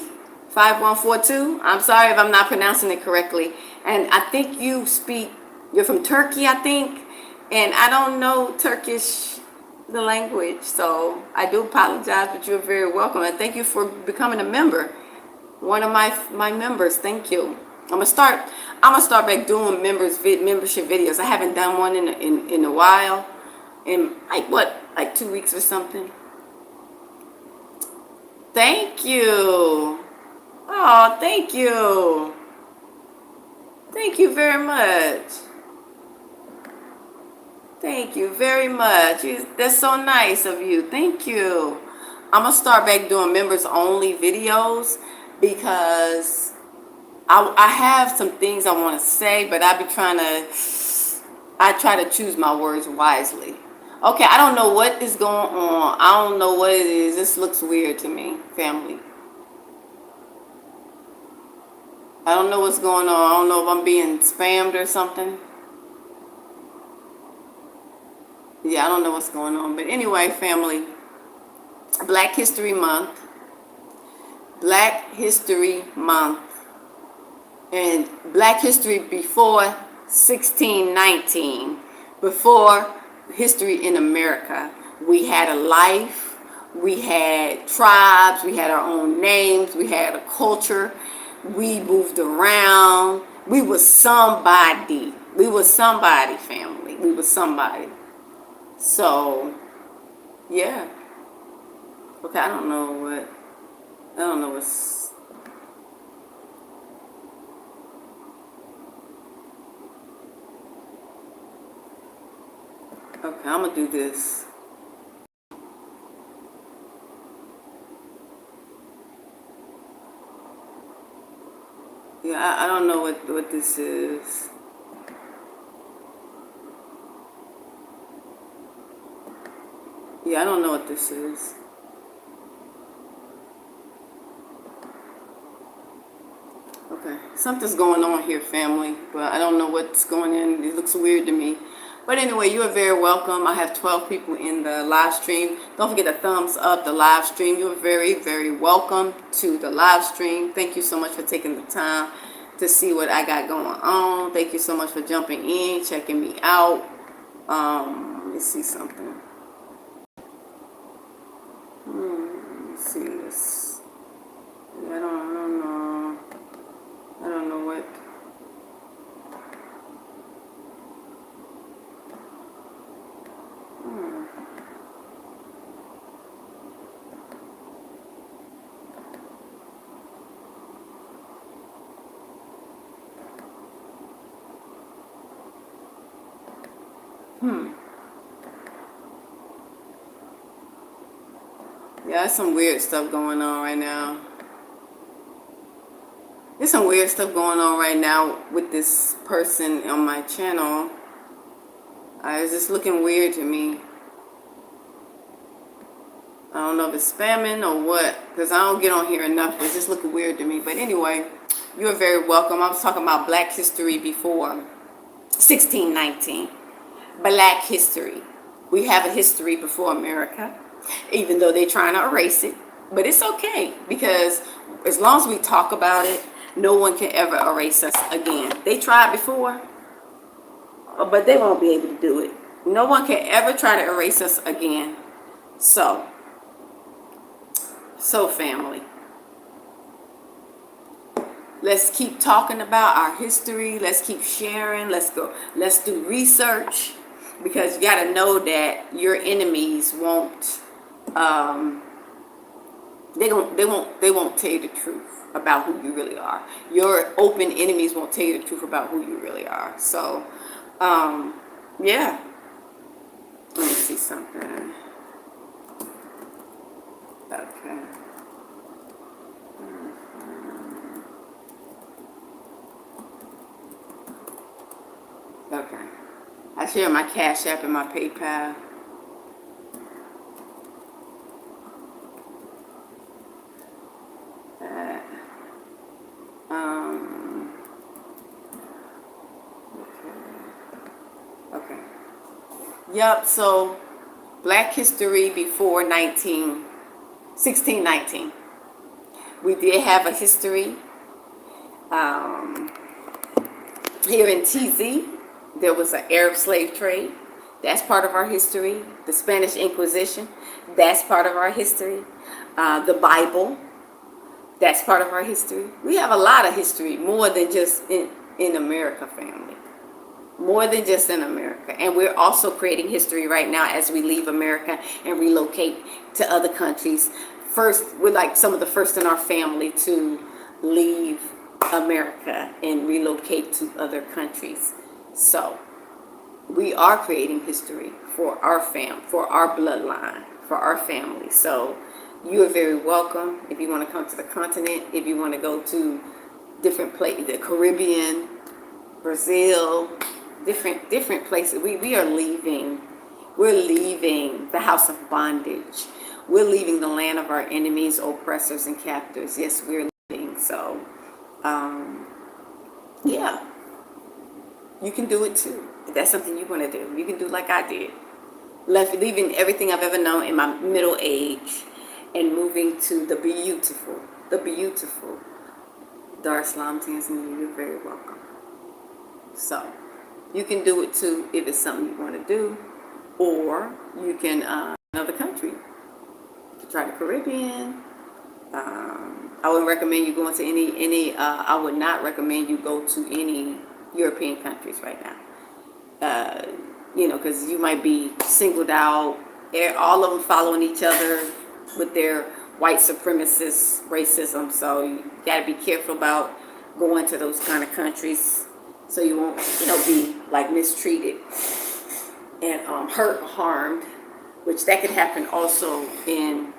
5142. I'm sorry if I'm not pronouncing it correctly. And I think you're from Turkey, I think. And I don't know Turkish, the language. So I do apologize, but you're very welcome. And thank you for becoming a member. One of my members. Thank you. I'm gonna start back doing membership videos. I haven't done one in a while, in like 2 weeks or something. Thank you. Oh, thank you. Thank you very much. Thank you very much. That's so nice of you. Thank you. I'm gonna start back doing members only videos because I have some things I want to say, but I try to choose my words wisely. Okay, I don't know what is going on. I don't know what it is. This looks weird to me, family. I don't know what's going on. I don't know if I'm being spammed or something. Yeah, I don't know what's going on. But anyway, family, Black History Month. Black History Month. And Black history before 1619, before history in America, we had a life, we had tribes, we had our own names, we had a culture, we moved around, we were somebody. We were somebody, family. We were somebody. So, yeah. Okay, I don't know what's... Okay, I'm gonna do this. Yeah, I don't know what this is. Yeah, I don't know what this is. Okay, something's going on here, family, but I don't know what's going on. It looks weird to me. But anyway, you are very welcome. I have 12 people in the live stream. Don't forget to thumbs up the live stream. You are very, very welcome to the live stream. Thank you so much for taking the time to see what I got going on. Thank you so much for jumping in, checking me out. Let me see something. Let me see this. I don't know. I don't know what. Yeah, there's some weird stuff going on right now. There's some weird stuff going on right now with this person on my channel. It's just looking weird to me. I don't know if it's spamming or what, because I don't get on here enough. It's just looking weird to me. But anyway, you're very welcome. I was talking about Black history before. 1619. Black history. We have a history before America, even though they're trying to erase it. But it's okay, because as long as we talk about it, no one can ever erase us again. They tried before, but they won't be able to do it. No one can ever try to erase us again. So family, let's keep talking about our history. Let's keep sharing. Let's do research, because you got to know that your enemies won't they won't tell you the truth about who you really are. Your open enemies won't tell you the truth about who you really are. So yeah, let me see something. Okay. Okay. I share my Cash App and my PayPal. Okay. Yep. So, Black history before 1619. We did have a history. Here in TZ, there was an Arab slave trade. That's part of our history. The Spanish Inquisition, that's part of our history. The Bible, that's part of our history. We have a lot of history, more than just in America, family. More than just in America. And we're also creating history right now as we leave America and relocate to other countries. First, we're like some of the first in our family to leave America and relocate to other countries. So we are creating history for our for our bloodline, for our family. So you are very welcome if you want to come to the continent, if you want to go to different places, the Caribbean, Brazil, different places. We are leaving. We're leaving the house of bondage. We're leaving the land of our enemies, oppressors, and captors. Yes, we're leaving. So, yeah, you can do it too. If that's something you want to do, you can do like I did. Leaving everything I've ever known in my middle age and moving to the beautiful Dar es Salaam, Tanzania. You're very welcome. So, you can do it too if it's something you want to do, or you can another country. You can try the Caribbean. I wouldn't recommend you going to any. I would not recommend you go to any European countries right now. Because you might be singled out. All of them following each other with their white supremacist racism. So you got to be careful about going to those kind of countries, so you won't, be like mistreated and hurt or harmed, which that could happen also in,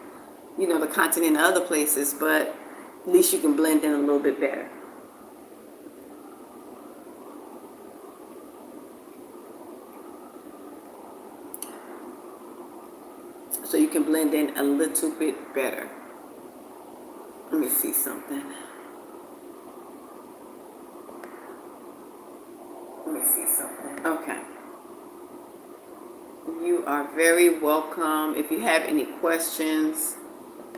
the continent and other places, but at least you can blend in a little bit better. So you can blend in a little bit better. Let me see something. Okay. You are very welcome. If you have any questions,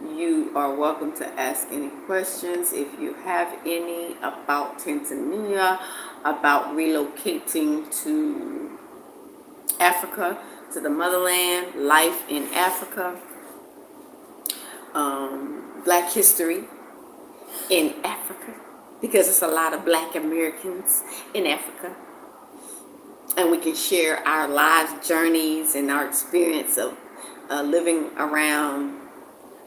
You are welcome to ask any questions if you have any about Tanzania, about relocating to Africa, to the motherland, life in Africa, Black history in Africa, because it's a lot of Black Americans in Africa. And we can share our lives, journeys, and our experience of living around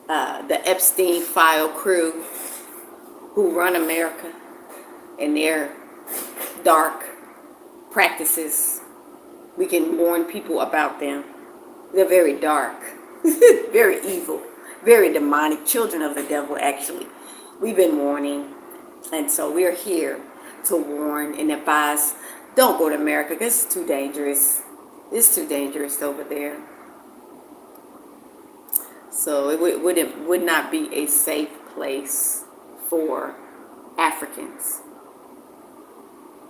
the Epstein file crew who run America and their dark practices. We can warn people about them. They're very dark, very evil, very demonic, children of the devil, actually. We've been warning, and so we're here to warn and advise, don't go to America because it's too dangerous. It's too dangerous over there. So it would not be a safe place for Africans.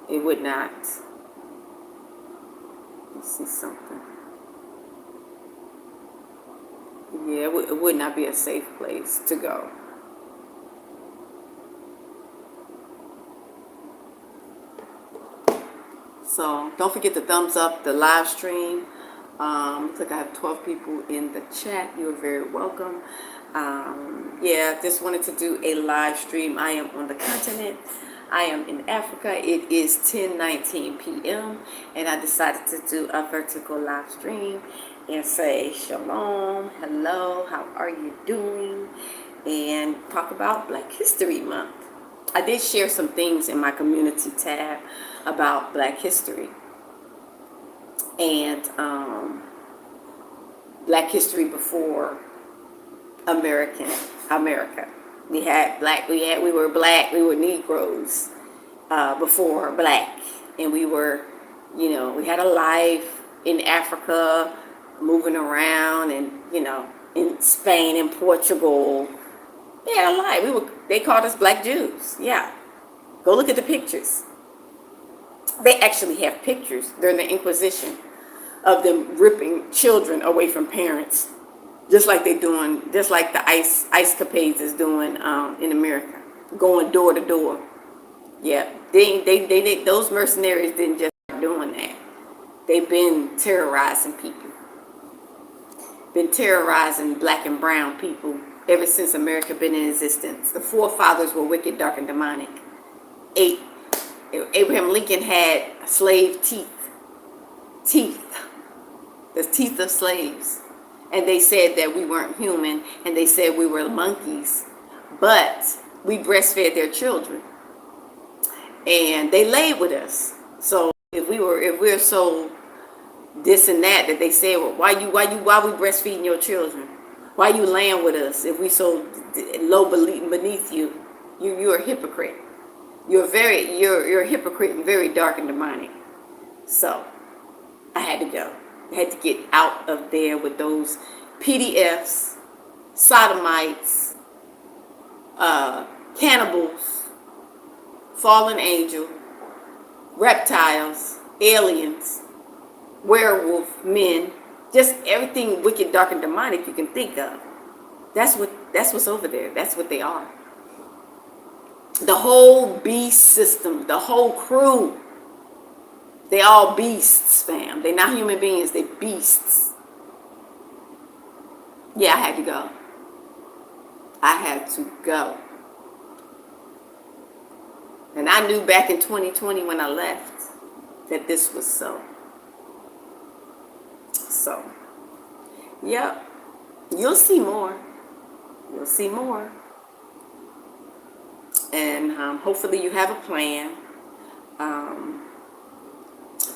It would not. Let's see something. Yeah, it would not be a safe place to go. So don't forget to thumbs up the live stream. Looks like I have 12 people in the chat. You're very welcome. Yeah, just wanted to do a live stream. I am on the continent. I am in Africa. It is 10:19 p.m. and I decided to do a vertical live stream and say shalom, hello, how are you doing? And talk about Black History Month. I did share some things in my community tab about Black history and Black history before America. We were Black, we were Negroes before Black, and we were, we had a life in Africa, moving around, and in Spain and Portugal. They had a life. They called us Black Jews. Yeah, go look at the pictures. They actually have pictures during the Inquisition of them ripping children away from parents, just like the ICE capades is doing in America, going door to door. Yeah, they those mercenaries didn't just start doing that. They've been terrorizing people, been terrorizing Black and brown people ever since America been in existence. The forefathers were wicked, dark, and demonic. Abraham Lincoln had slave teeth, the teeth of slaves. And they said that we weren't human, and they said we were monkeys, but we breastfed their children. And they laid with us. So if we're so this and that they said, well, why we breastfeeding your children? Why you laying with us if we so low beneath you? You're a hypocrite. You're a hypocrite and very dark and demonic. So I had to go. I had to get out of there with those PDFs, sodomites, cannibals, fallen angel, reptiles, aliens, werewolf men, just everything wicked, dark, and demonic you can think of. That's what's over there. That's what they are. The whole beast system, the whole crew, they all beasts, fam. They're not human beings, they're beasts. Yeah, I had to go. I had to go. And I knew back in 2020 when I left that this was so. So, yep, you'll see more. You'll see more. And hopefully you have a plan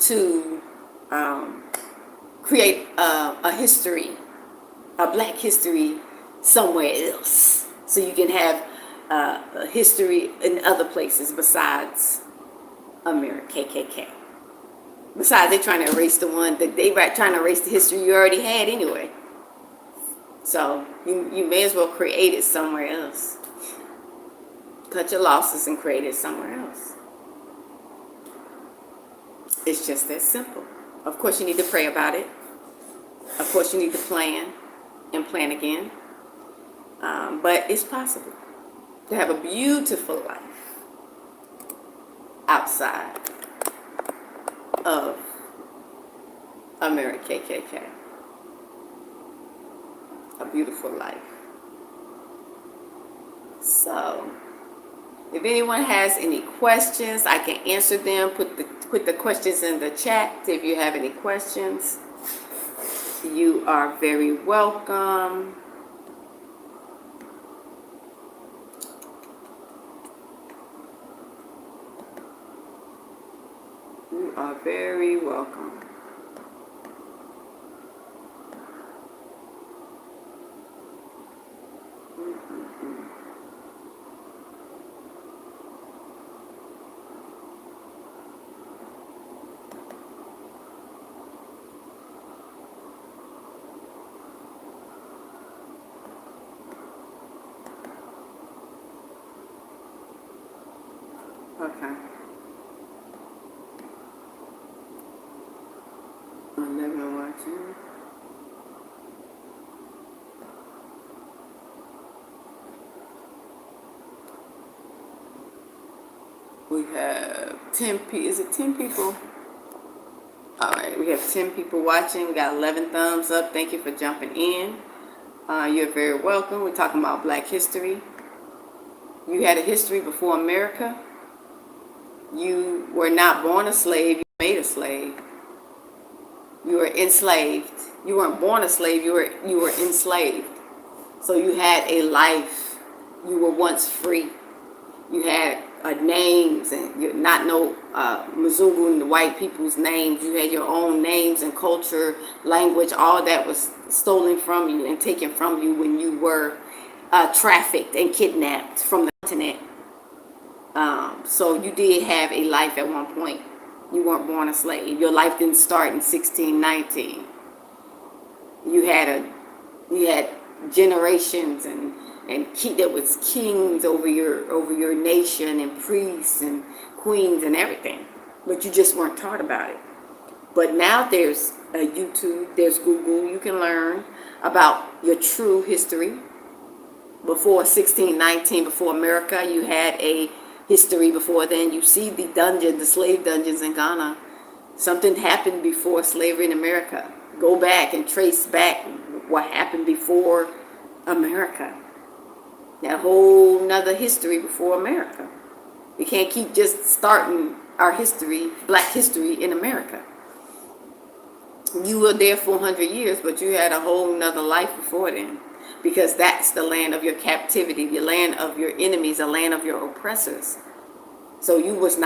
to create a history, a Black history somewhere else. So you can have a history in other places besides America, KKK. Besides, they're trying to erase the one that trying to erase the history you already had anyway. So you may as well create it somewhere else. Cut your losses and create it somewhere else. It's just that simple. Of course, you need to pray about it. Of course, you need to plan and plan again. But it's possible to have a beautiful life outside of America KKK. A beautiful life. So, if anyone has any questions, I can answer them. Put the questions in the chat if you have any questions. You are very welcome. You are very welcome. Okay. 11 watching. We have 10 people. Is it 10 people? All right, we have 10 people watching. We got 11 thumbs up. Thank you for jumping in. You're very welcome. We're talking about Black history. You had a history before America. You were not born a slave. You were made a slave. You were enslaved. You weren't born a slave. You were enslaved. So you had a life. You were once free. You had names, and you're not no Mzungu and the white people's names. You had your own names and culture, language. All that was stolen from you and taken from you when you were trafficked and kidnapped from the continent. So you did have a life at one point. You weren't born a slave. Your life didn't start in 1619. You had generations and there was kings over your nation and priests and queens and everything, but you just weren't taught about it. But now there's YouTube, there's Google. You can learn about your true history. Before 1619, before America, you had a history before then. You see the slave dungeons in Ghana. Something happened before slavery in America. Go back and trace back what happened before America. That whole nother history before America. We can't keep just starting our history, Black history in America. You were there 400 years, but you had a whole nother life before then. Because that's the land of your captivity, the land of your enemies, the land of your oppressors. So you've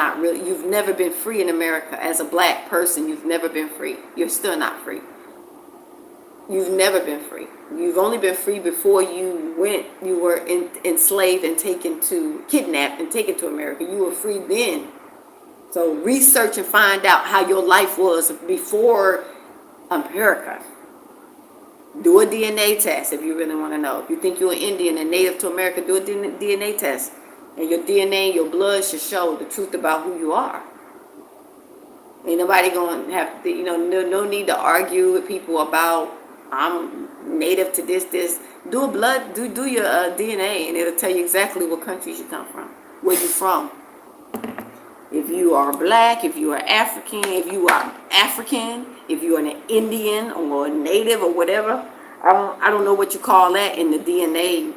never been free in America. As a Black person, you've never been free. You're still not free. You've never been free. You've only been free before you were enslaved and kidnapped and taken to America. You were free then. So research and find out how your life was before America. Do a DNA test if you really want to know. If you think you're an Indian and native to America, do a DNA test. And your DNA, your blood should show the truth about who you are. Ain't nobody going to have to, no need to argue with people about, I'm native to this. Do a blood, do your DNA, and it'll tell you exactly what countries you come from, where you're from. If you are Black, if you are African, if you are an Indian or a native or whatever, I don't know what you call that in the DNA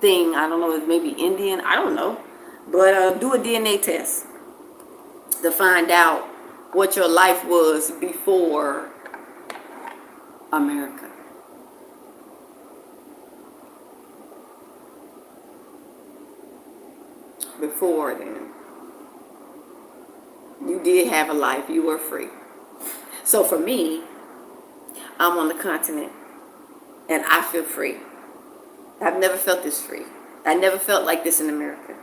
thing. I don't know, if maybe Indian, I don't know. But do a DNA test to find out what your life was before America. Before then, you did have a life. You were free. So for me, I'm on the continent and I feel free. I've never felt this free. I never felt like this in America.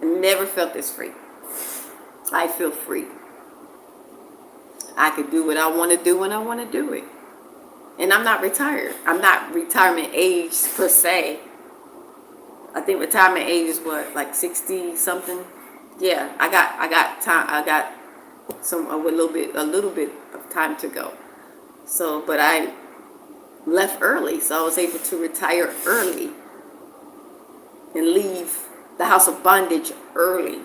I never felt this free. I feel free. I can do what I want to do when I want to do it. And I'm not retired. I'm not retirement age per se. I think retirement age is what, like 60 something? Yeah, I got time. I got a little bit of time to go. So, but left early. So I was able to retire early and leave the house of bondage early,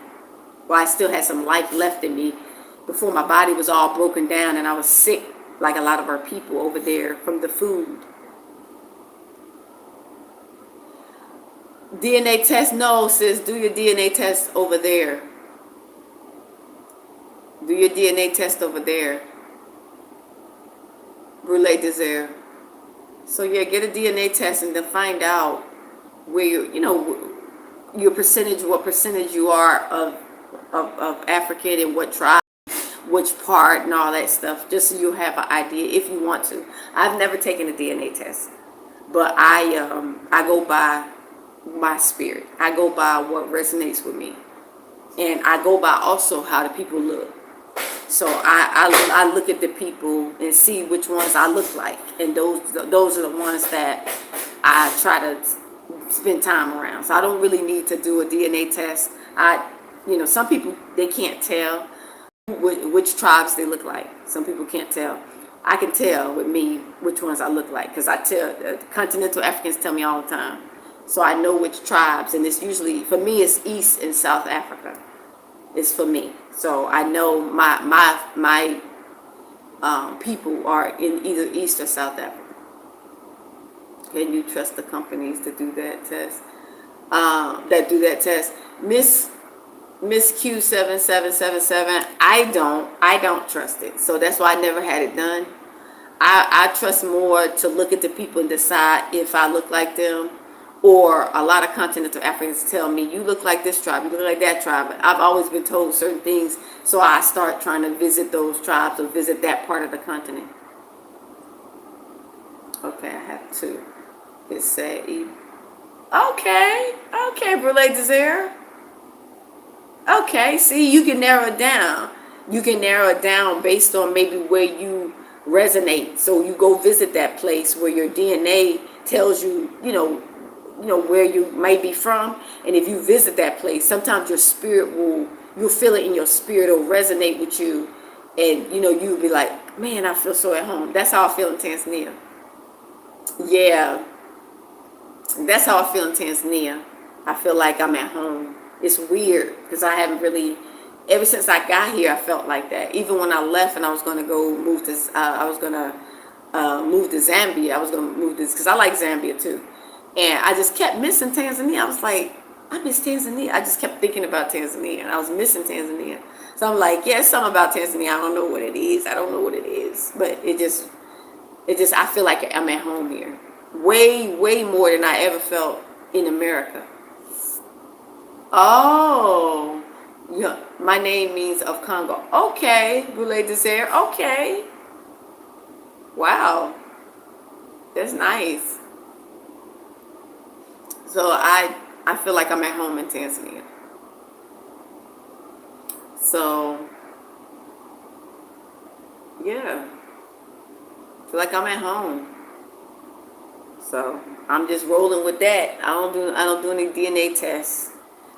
while I still had some life left in me before my body was all broken down and I was sick like a lot of our people over there from the food. DNA test, no, sis, do your DNA test over there. Do your DNA test over there. Brûlé Désert. So yeah, get a DNA test and then find out where your percentage, what percentage you are of African and what tribe, which part and all that stuff, just so you have an idea if you want to. I've never taken a DNA test, but I go by my spirit. I go by what resonates with me, and I go by also how the people look. So I look at the people and see which ones I look like, and those are the ones that I try to spend time around. So I don't really need to do a DNA test. Some people, they can't tell which tribes they look like. Some people can't tell. I can tell with me which ones I look like, because I tell continental Africans tell me all the time. So I know which tribes, and it's usually, for me, it's East and South Africa. It's for me. So I know my people are in either East or South Africa. Can you trust the companies to do that test? Miss Q7777. I don't trust it. So that's why I never had it done. I trust more to look at the people and decide if I look like them. Or a lot of continental Africans tell me, you look like this tribe, you look like that tribe. I've always been told certain things, so I start trying to visit those tribes or visit that part of the continent. Okay, I have to. It's say, okay, Brûlé Désert. Okay, see, you can narrow it down. You can narrow it down based on maybe where you resonate. So you go visit that place where your DNA tells you, where you might be from. And if you visit that place, sometimes your spirit you'll feel it in your spirit, it'll resonate with you. And, you'll be like, man, I feel so at home. That's how I feel in Tanzania. Yeah, that's how I feel in Tanzania. I feel like I'm at home. It's weird because I haven't really, ever since I got here, I felt like that. Even when I left and I was going to go move to, move to Zambia. I was going to move this because I like Zambia too. And I just kept missing Tanzania. I was like, I miss Tanzania. I just kept thinking about Tanzania, and I was missing Tanzania. So I'm like, yeah, something about Tanzania. I don't know what it is. I don't know what it is. But it just, I feel like I'm at home here. Way, way more than I ever felt in America. Oh, yeah. My name means of Congo. Okay, Brûlé Désert. Okay. Wow. That's nice. So I feel like I'm at home in Tanzania. So, yeah. I feel like I'm at home. So I'm just rolling with that. I don't do any DNA tests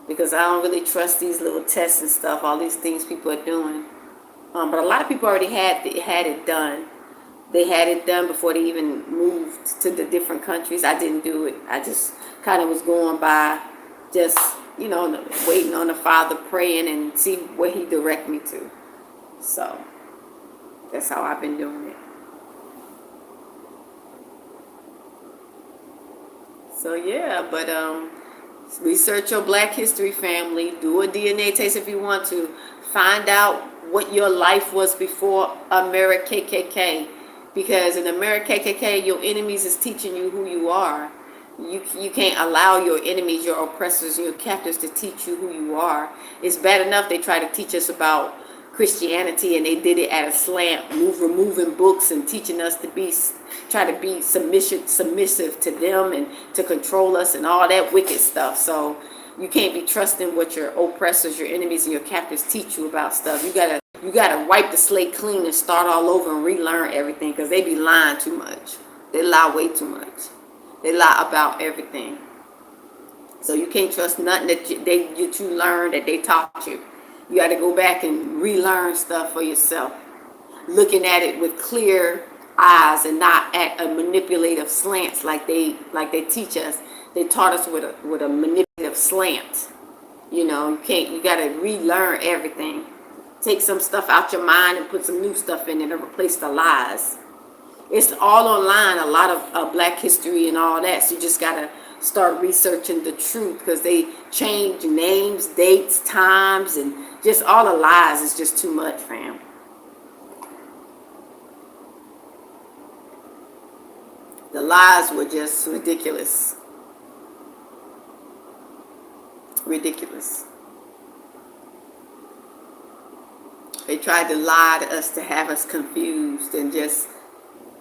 because I don't really trust these little tests and stuff, all these things people are doing. But a lot of people already had it done. They had it done before they even moved to the different countries. I didn't do it. I just kind of was going by, just, waiting on the Father, praying and see where he direct me to. So that's how I've been doing it. So yeah, but research your Black History family. Do a DNA test if you want to. Find out what your life was before America KKK. Because in America KKK, your enemies is teaching you who you are. You can't allow your enemies, your oppressors, your captors to teach you who you are. It's bad enough they try to teach us about Christianity, and they did it at a slant, removing books and teaching us to try to be submissive to them and to control us and all that wicked stuff. So you can't be trusting what your oppressors, your enemies, and your captors teach you about stuff. You gotta wipe the slate clean and start all over and relearn everything, because they be lying too much. They lie way too much. They lie about everything. So you can't trust nothing that you learned, that they taught you. You got to go back and relearn stuff for yourself, looking at it with clear eyes and not at a manipulative slants like they teach us. They taught us with a manipulative slant. You gotta relearn everything. Take some stuff out your mind and put some new stuff in it and replace the lies. It's all online, a lot of black history and all that. So you just gotta start researching the truth, because they change names, dates, times, and just all the lies is just too much, fam. The lies were just ridiculous. Ridiculous. They tried to lie to us to have us confused and just,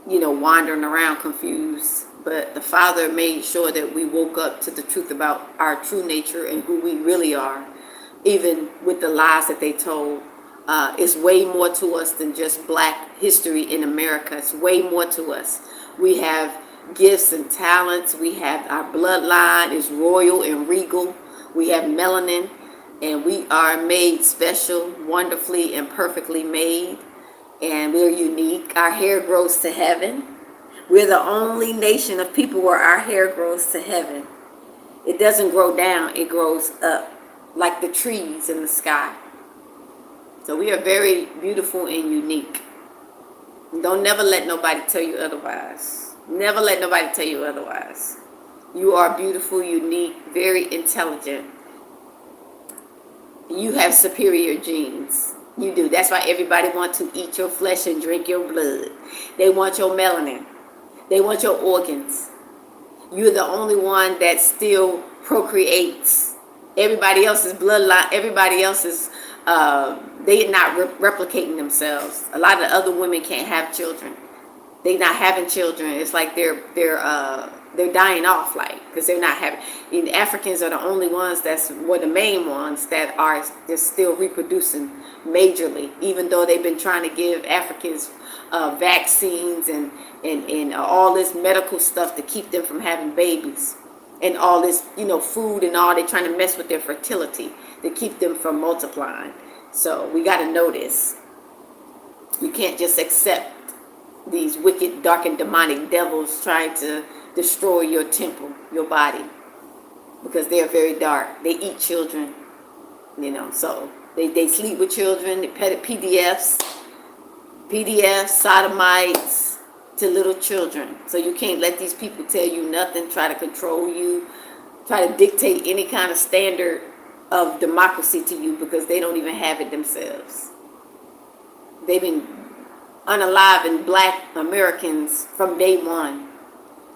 wandering around confused. But the Father made sure that we woke up to the truth about our true nature and who we really are, even with the lies that they told. It's way more to us than just black history in America. It's way more to us. We have gifts and talents. We have our bloodline is royal and regal. We have melanin, and we are made special, wonderfully and perfectly made. And we're unique. Our hair grows to heaven. We're the only nation of people where our hair grows to heaven. It doesn't grow down, it grows up, like the trees in the sky. So we are very beautiful and unique. Don't never let nobody tell you otherwise. Never let nobody tell you otherwise. You are beautiful, unique, very intelligent. You have superior genes. You do. That's why everybody wants to eat your flesh and drink your blood. They want your melanin. They want your organs. You're the only one that still procreates. Everybody else's bloodline, everybody else's, they are not replicating themselves. A lot of other women can't have children. They're not having children. It's like they're dying off, like, because they're not having. And Africans are the only ones were the main ones that are just still reproducing majorly, even though they've been trying to give Africans vaccines and all this medical stuff to keep them from having babies, and all this food and all. They're trying to mess with their fertility to keep them from multiplying. So we got to know this. You can't just accept these wicked, dark, and demonic devils trying to destroy your temple, your body, because they are very dark. They eat children, so they sleep with children. They pet PDFs, sodomites to little children. So you can't let these people tell you nothing, try to control you, try to dictate any kind of standard of democracy to you, because they don't even have it themselves. They've been unaliving black Americans from day one.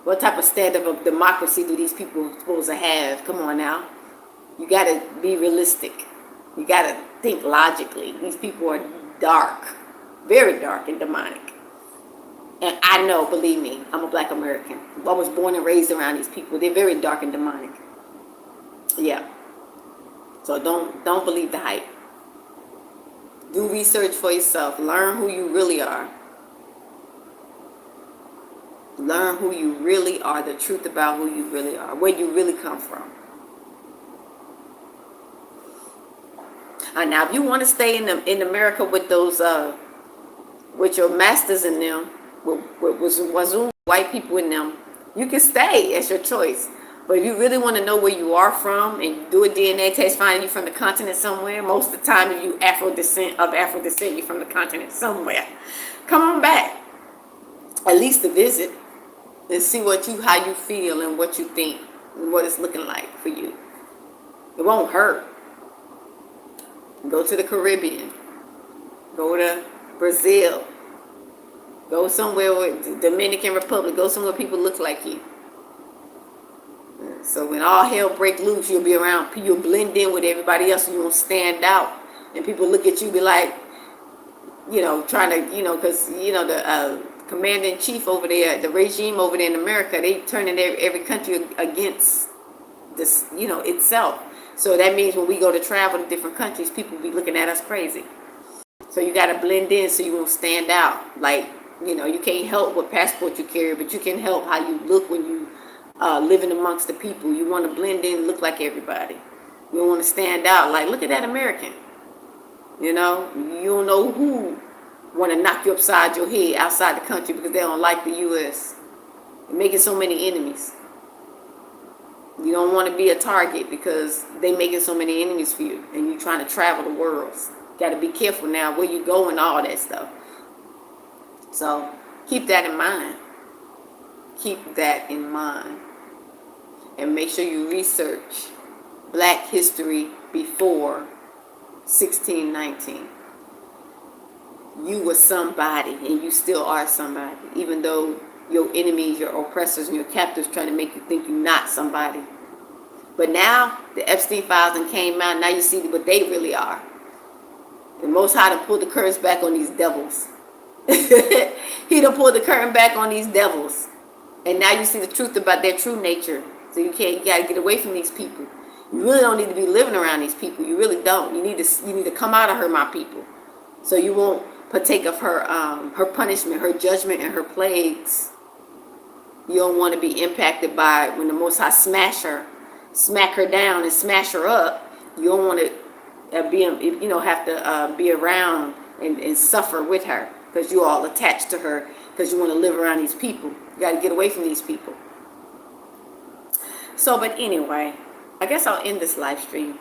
What type of standard of democracy do these people supposed to have? Come on now. You got to be realistic. You got to think logically. These people are dark, very dark and demonic. And I know, believe me, I'm a black American. I was born and raised around these people. They're very dark and demonic. Yeah. So don't believe the hype. Do research for yourself. Learn who you really are. Learn who you really are, the truth about who you really are, where you really come from. Now, if you want to stay in America with those, with your masters in them, with Wazoo white people in them, you can stay. It's your choice. But if you really want to know where you are from and do a DNA test, finding you from the continent somewhere, most of the time if you Afro descent, you're from the continent somewhere. Come on back, at least to visit, and see how you feel and what you think and what it's looking like for you. It won't hurt. Go to the Caribbean. Go to Brazil. Go somewhere with the Dominican Republic. Go somewhere people look like you. So when all hell break loose, you'll be around, you'll blend in with everybody else, and you won't stand out. And people look at you, be like, trying to, because, the commander-in-chief over there, the regime over there in America, they turning every country against this, itself. So that means when we go to travel to different countries, people be looking at us crazy. So you got to blend in so you won't stand out. Like, you can't help what passport you carry, but you can help how you look when you living amongst the people. You want to blend in, look like everybody. You don't want to stand out. Like, look at that American. You don't know who want to knock you upside your head outside the country because they don't like the U.S. They're making so many enemies. You don't want to be a target because they making so many enemies for you, and you're trying to travel the world. Got to be careful now where you go and all that stuff. So keep that in mind. Keep that in mind. And make sure you research Black history before 1619. You were somebody, and you still are somebody, even though your enemies, your oppressors, and your captors trying to make you think you're not somebody. But now the Epstein files and came out. Now you see what they really are. The Most High done pulled the curtains back on these devils. He done pulled the curtain back on these devils, and now you see the truth about their true nature. So you gotta get away from these people. You really don't need to be living around these people. You really don't. You need to come out of her, my people, so you won't partake of her punishment, her judgment, and her plagues. You don't want to be impacted by when the Most High smack her down and smash her up. You don't want to have to be around and suffer with her because you all attached to her because you want to live around these people. You got to get away from these people. So, but anyway, I guess I'll end this live stream.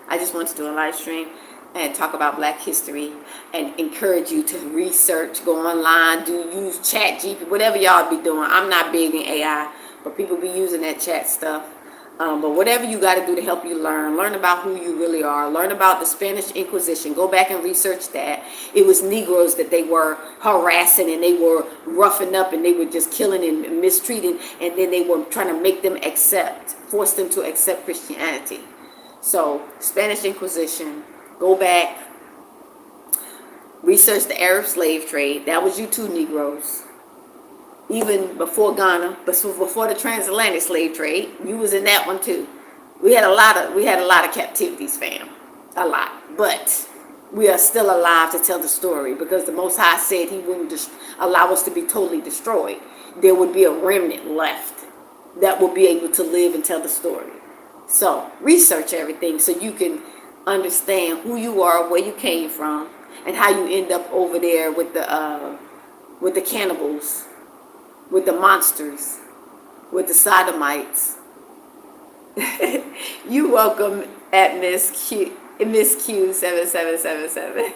I just want to do a live stream and talk about Black history and encourage you to research, go online, use ChatGPT, whatever y'all be doing. I'm not big in AI, but people be using that chat stuff. But whatever you got to do to help you learn about who you really are, learn about the Spanish Inquisition, go back and research that. It was Negroes that they were harassing and they were roughing up and they were just killing and mistreating, and then they were trying to make them force them to accept Christianity. So Spanish Inquisition, go back, research the Arab slave trade. That was you too, Negroes. Even before Ghana, before the transatlantic slave trade, you was in that one too. We had a lot of captivities, fam, a lot. But we are still alive to tell the story because the Most High said He wouldn't allow us to be totally destroyed. There would be a remnant left that will be able to live and tell the story. So research everything so you can understand who you are, where you came from, and how you end up over there with the cannibals, with the monsters, with the sodomites. You welcome at Miss Q 7777.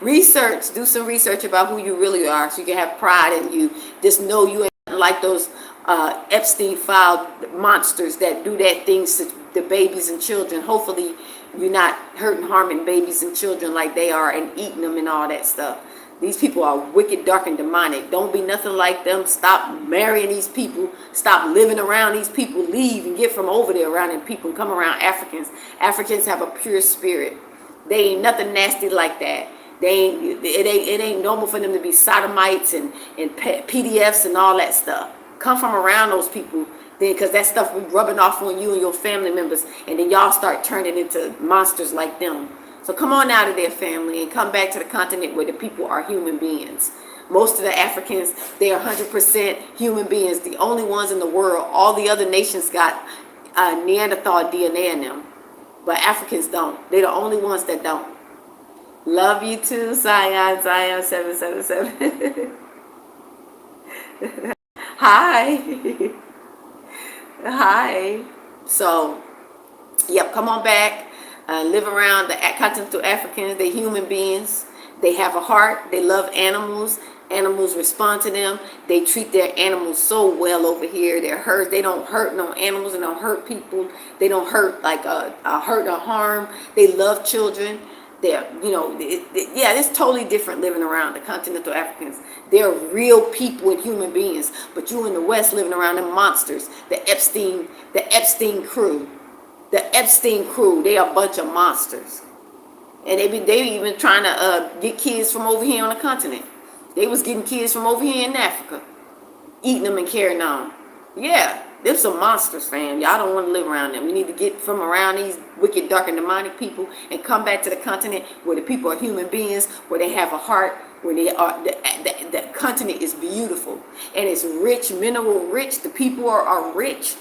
Research, do some research about who you really are so you can have pride in you. Just know you ain't like those Epstein file monsters that do that things to the babies and children. Hopefully you're not hurting, harming babies and children like they are and eating them and all that stuff. These people are wicked, dark, and demonic. Don't be nothing like them. Stop marrying these people. Stop living around these people. Leave and get from over there around them people and come around Africans. Africans have a pure spirit. They ain't nothing nasty like that. It ain't normal for them to be sodomites and PDFs and all that stuff. Come from around those people, then, because that stuff will be rubbing off on you and your family members, and then y'all start turning into monsters like them. So come on out of their family and come back to the continent where the people are human beings. Most of the Africans, they are 100% human beings. The only ones in the world, all the other nations got Neanderthal DNA in them. But Africans don't. They're the only ones that don't. Love you too, Zion 777. Hi. Hi. So, yep, come on back. Live around the continental Africans. They're human beings. They have a heart. They love animals. Animals respond to them. They treat their animals so well over here. They don't hurt no animals. They don't hurt people. They don't hurt hurt or harm. They love children. It's totally different living around the continental Africans. They're real people and human beings. But you in the West living around them monsters. The Epstein crew. The Epstein crew, they are a bunch of monsters. And they even trying to get kids from over here on the continent. They was getting kids from over here in Africa, eating them and carrying on. Yeah, there's some monsters, fam. Y'all don't want to live around them. You need to get from around these wicked, dark, and demonic people and come back to the continent where the people are human beings, where they have a heart, where they are. The continent is beautiful and it's rich, mineral rich. The people are rich.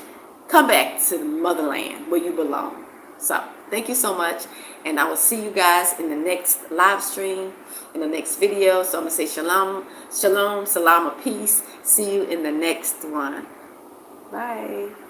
Come back to the motherland where you belong. So. Thank you so much. And I will see you guys in the next live stream, in the next video. So I'm going to say shalom, shalom, salam of peace. See you in the next one. Bye.